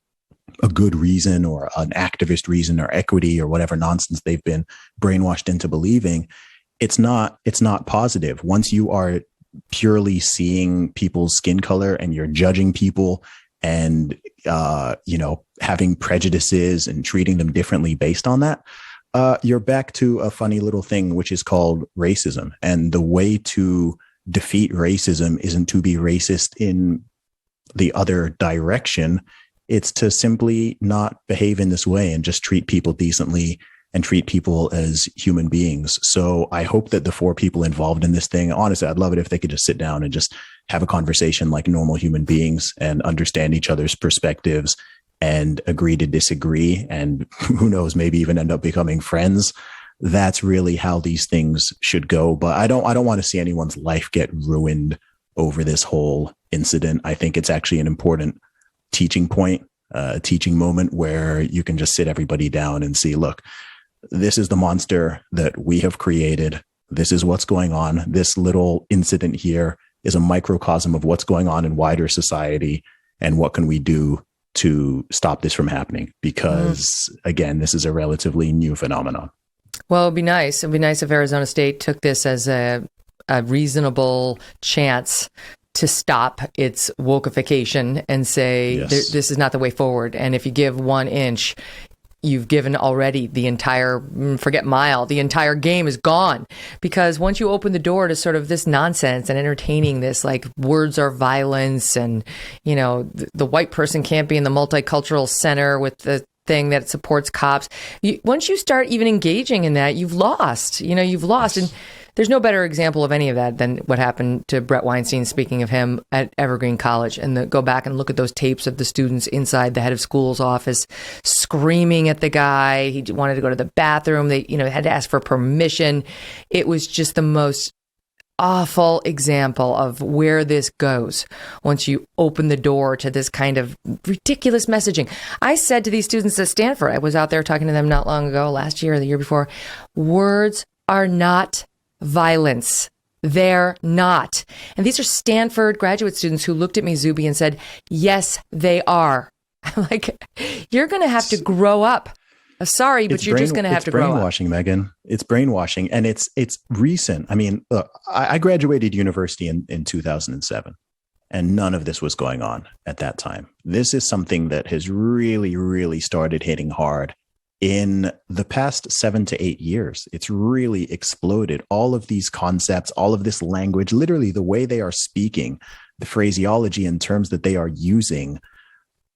a good reason or an activist reason or equity or whatever nonsense they've been brainwashed into believing, it's not positive. Once you are purely seeing people's skin color and you're judging people and, having prejudices and treating them differently based on that, you're back to a funny little thing, which is called racism. And the way to defeat racism isn't to be racist in the other direction. It's to simply not behave in this way and just treat people decently and treat people as human beings. So I hope that the four people involved in this thing, honestly, I'd love it if they could just sit down and just have a conversation like normal human beings and understand each other's perspectives and agree to disagree. And who knows, maybe even end up becoming friends. That's really how these things should go. But I don't want to see anyone's life get ruined over this whole incident. I think it's actually an important teaching point, a teaching moment where you can just sit everybody down and see, look, this is the monster that we have created. This is what's going on. This little incident here is a microcosm of what's going on in wider society. And what can we do to stop this from happening? Because again, this is a relatively new phenomenon. Well, it'd be nice. It'd be nice if Arizona State took this as a reasonable chance to stop its wokeification and say, Yes. This is not the way forward. And if you give 1 inch, you've given already the entire, forget mile, the entire game is gone. Because once you open the door to sort of this nonsense and entertaining this, like, words are violence, and, the white person can't be in the multicultural center with the thing that supports cops. Once you start even engaging in that, you've lost. You've lost. Yes. And there's no better example of any of that than what happened to Brett Weinstein, speaking of him, at Evergreen College. And go back and look at those tapes of the students inside the head of school's office screaming at the guy. He wanted to go to the bathroom. They, had to ask for permission. It was just the most awful example of where this goes once you open the door to this kind of ridiculous messaging. I said to these students at Stanford, I was out there talking to them not long ago, last year or the year before, words are not violence. They're not. And these are Stanford graduate students who looked at me, Zuby, and said, yes, they are. Like, you're going to have to grow up. Sorry, but you're just going to have to grow up. It's brainwashing, Megyn. It's brainwashing. And it's recent. I mean, look, I graduated university in 2007, and none of this was going on at that time. This is something that has really, really started hitting hard in the past 7 to 8 years. It's really exploded. All of these concepts, all of this language, literally the way they are speaking, the phraseology and terms that they are using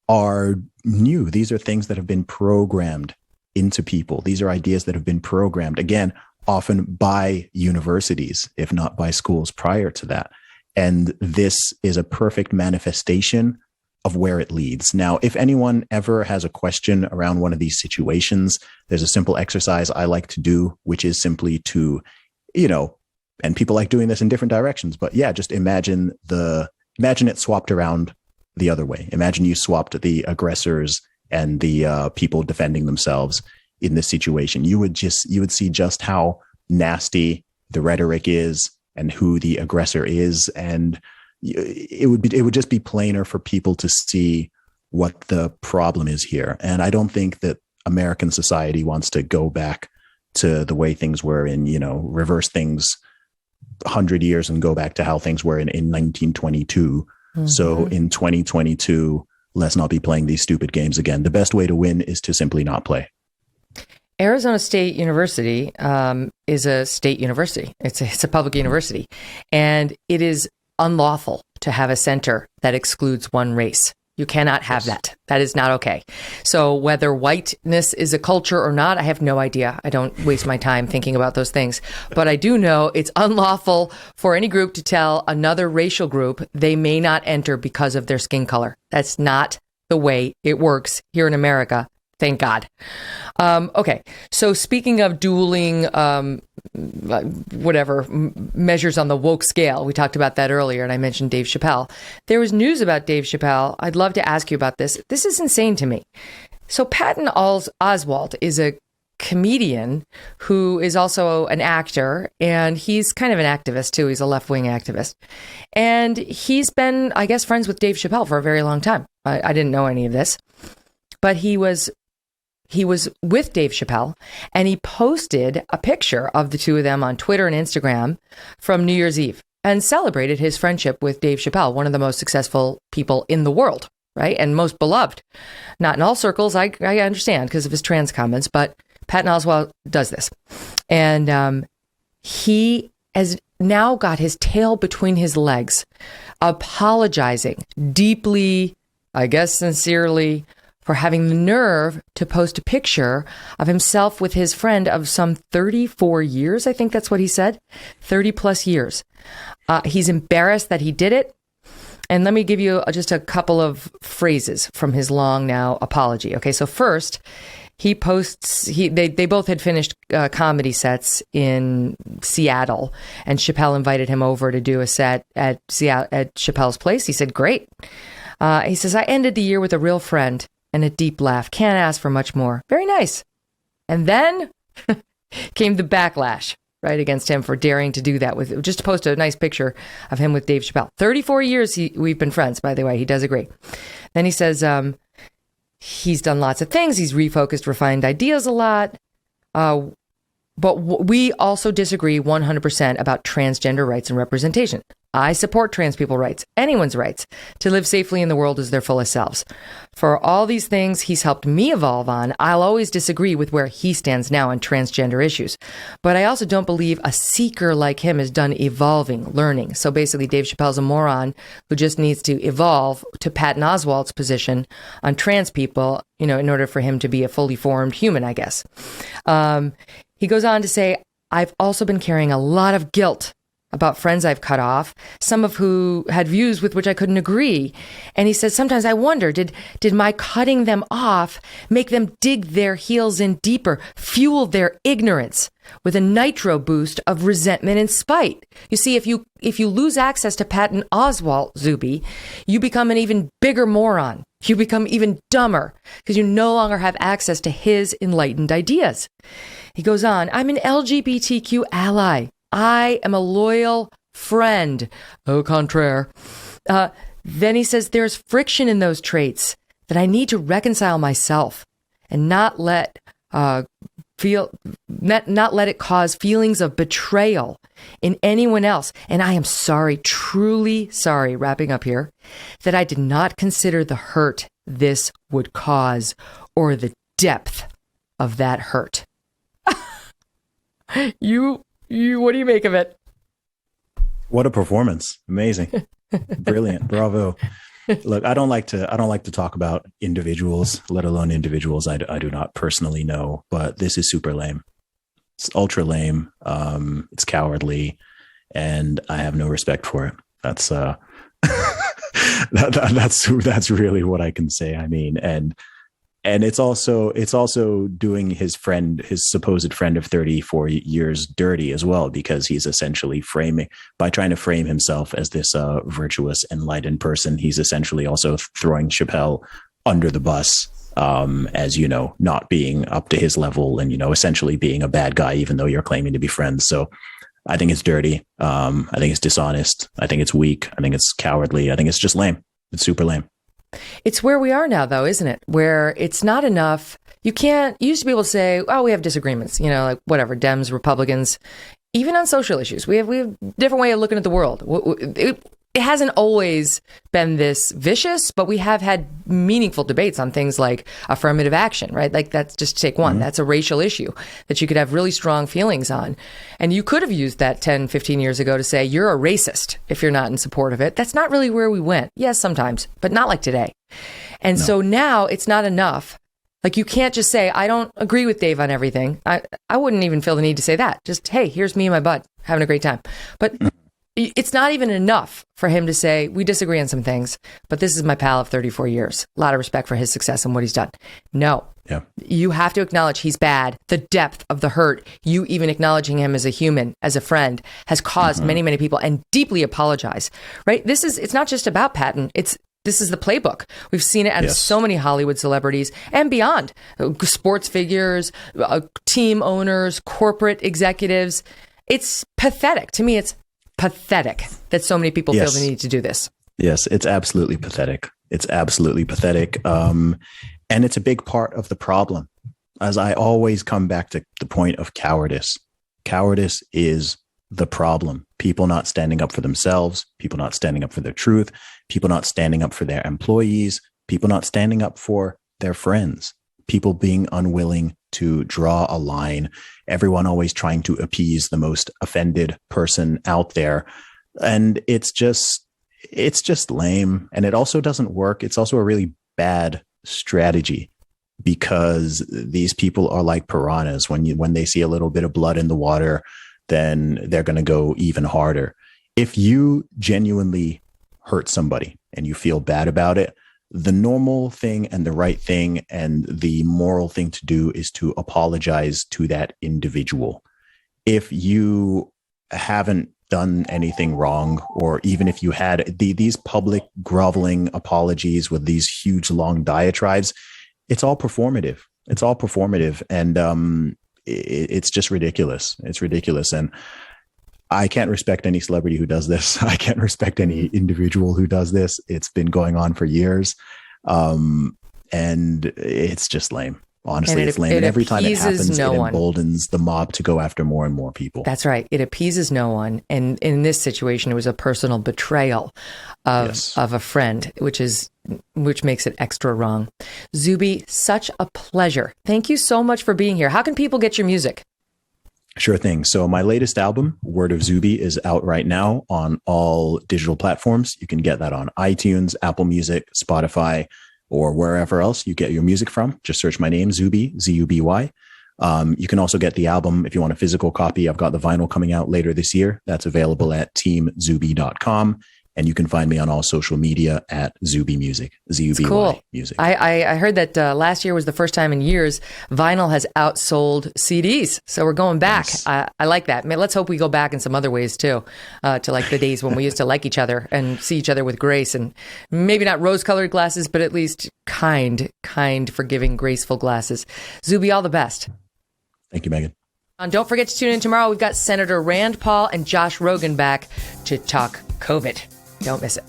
are new. These are things that have been programmed into people. These are ideas that have been programmed, again, often by universities, if not by schools prior to that. And this is a perfect manifestation of where it leads. Now, if anyone ever has a question around one of these situations, there's a simple exercise I like to do, which is simply to, and people like doing this in different directions, but yeah, just imagine it swapped around the other way. Imagine you swapped the aggressors and the people defending themselves in this situation. You would see just how nasty the rhetoric is and who the aggressor is, and it would just be plainer for people to see what the problem is here. And I don't think that American society wants to go back to the way things were in, reverse things 100 years and go back to how things were in 1922. Mm-hmm. So in 2022, let's not be playing these stupid games again. The best way to win is to simply not play. Arizona State University is a state university. It's a public university. And it is unlawful to have a center that excludes one race. You cannot have that. That is not okay. So whether whiteness is a culture or not, I have no idea. I don't waste my time thinking about those things. But I do know it's unlawful for any group to tell another racial group they may not enter because of their skin color. That's not the way it works here in America. Thank God. Okay. So speaking of dueling, measures on the woke scale, we talked about that earlier, and I mentioned Dave Chappelle. There was news about Dave Chappelle. I'd love to ask you about this. This is insane to me. So Patton Oswalt is a comedian who is also an actor, and he's kind of an activist too. He's a left-wing activist. And he's been, I guess, friends with Dave Chappelle for a very long time. I didn't know any of this, but he was with Dave Chappelle, and he posted a picture of the two of them on Twitter and Instagram from New Year's Eve and celebrated his friendship with Dave Chappelle, one of the most successful people in the world, right? And most beloved. Not in all circles, I understand, because of his trans comments, but Patton Oswalt does this. And he has now got his tail between his legs, apologizing deeply, I guess sincerely, for having the nerve to post a picture of himself with his friend of some 34 years. I think that's what he said, 30 plus years. He's embarrassed that he did it. And let me give you just a couple of phrases from his long now apology. Okay, so first, he posts, they both had finished comedy sets in Seattle, and Chappelle invited him over to do a set at Chappelle's place. He said, great. He says, I ended the year with a real friend and a deep laugh. Can't ask for much more. Very nice. And then came the backlash, right, against him for daring to do that, with just to post a nice picture of him with Dave Chappelle. 34 years we've been friends, by the way. He does agree. Then he says he's done lots of things. He's refocused, refined ideas a lot. But we also disagree 100% about transgender rights and representation. I support trans people's rights, anyone's rights, to live safely in the world as their fullest selves. For all these things he's helped me evolve on, I'll always disagree with where he stands now on transgender issues. But I also don't believe a seeker like him is done evolving, learning. So basically, Dave Chappelle's a moron who just needs to evolve to Patton Oswalt's position on trans people, in order for him to be a fully formed human, I guess. He goes on to say, I've also been carrying a lot of guilt about friends I've cut off, some of who had views with which I couldn't agree. And he says, sometimes I wonder, did my cutting them off make them dig their heels in deeper, fuel their ignorance? with a nitro boost of resentment and spite. You see, if you lose access to Patton Oswalt, Zuby, you become an even bigger moron. You become even dumber because you no longer have access to his enlightened ideas. He goes on, I'm an LGBTQ ally. I am a loyal friend. Au contraire. Then he says there's friction in those traits that I need to reconcile myself and not let it cause feelings of betrayal in anyone else. And I am sorry, truly sorry, wrapping up here, that I did not consider the hurt this would cause or the depth of that hurt. You, what do you make of it? What a performance. Amazing. Brilliant. Bravo. Look, I don't like to talk about individuals, let alone individuals I do not personally know, but this is super lame. It's ultra lame. It's cowardly, and I have no respect for it. That's that's really what I can say. I mean, and it's also doing his supposed friend of 34 years dirty as well, because he's essentially by trying to frame himself as this virtuous, enlightened person. He's essentially also throwing Chappelle under the bus, as, not being up to his level and, essentially being a bad guy, even though you're claiming to be friends. So I think it's dirty. I think it's dishonest. I think it's weak. I think it's cowardly. I think it's just lame. It's super lame. It's where we are now, though, isn't it? Where it's not enough. You used to be able to say, oh, we have disagreements, like whatever, Dems, Republicans, even on social issues. We have a different way of looking at the world. It hasn't always been this vicious, but we have had meaningful debates on things like affirmative action, right? Like that's just take one. Mm-hmm. That's a racial issue that you could have really strong feelings on. And you could have used that 10, 15 years ago to say, you're a racist if you're not in support of it. That's not really where we went. Yes, sometimes, but not like today. And so now it's not enough. Like you can't just say, I don't agree with Dave on everything. I wouldn't even feel the need to say that. Just, hey, here's me and my bud having a great time. But it's not even enough for him to say, we disagree on some things, but this is my pal of 34 years. A lot of respect for his success and what he's done. No. Yeah. You have to acknowledge he's bad. The depth of the hurt, you even acknowledging him as a human, as a friend, has caused many, many people, and deeply apologize, right? It's not just about Patton. This is the playbook. We've seen it out of so many Hollywood celebrities and beyond. Sports figures, team owners, corporate executives. It's pathetic. To me, it's pathetic that so many people feel the need to do this. Yes, it's absolutely pathetic. It's absolutely pathetic. And it's a big part of the problem. As I always come back to the point of cowardice. Cowardice is the problem. People not standing up for themselves, people not standing up for their truth, people not standing up for their employees, people not standing up for their friends, people being unwilling to draw a line, everyone always trying to appease the most offended person out there. And it's just lame. And it also doesn't work. It's also a really bad strategy, because these people are like piranhas. When they see a little bit of blood in the water, then they're going to go even harder. If you genuinely hurt somebody and you feel bad about it, the normal thing and the right thing and the moral thing to do is to apologize to that individual. If you haven't done anything wrong, or even if you had these public groveling apologies with these huge long diatribes, it's all performative. It's all performative. And it's just ridiculous. It's ridiculous. And I can't respect any celebrity who does this. I can't respect any individual who does this. It's been going on for years. And it's just lame. Honestly, it's lame. And every time it happens, it emboldens the mob to go after more and more people. That's right. It appeases no one. And in this situation, it was a personal betrayal of a friend, which makes it extra wrong. Zuby, such a pleasure. Thank you so much for being here. How can people get your music? Sure thing. So my latest album, Word of Zuby, is out right now on all digital platforms. You can get that on iTunes, Apple Music, Spotify, or wherever else you get your music from. Just search my name, Zuby, Z-U-B-Y. You can also get the album if you want a physical copy. I've got the vinyl coming out later this year. That's available at teamzuby.com. And you can find me on all social media at Zuby Music, Zuby Cool. Music. I heard that last year was the first time in years vinyl has outsold CDs. So we're going back. Nice. I like that. Man, let's hope we go back in some other ways too, to like the days when we used to like each other and see each other with grace, and maybe not rose-colored glasses, but at least kind, forgiving, graceful glasses. Zuby, all the best. Thank you, Megyn. And don't forget to tune in tomorrow. We've got Senator Rand Paul and Josh Rogan back to talk COVID. Don't miss it.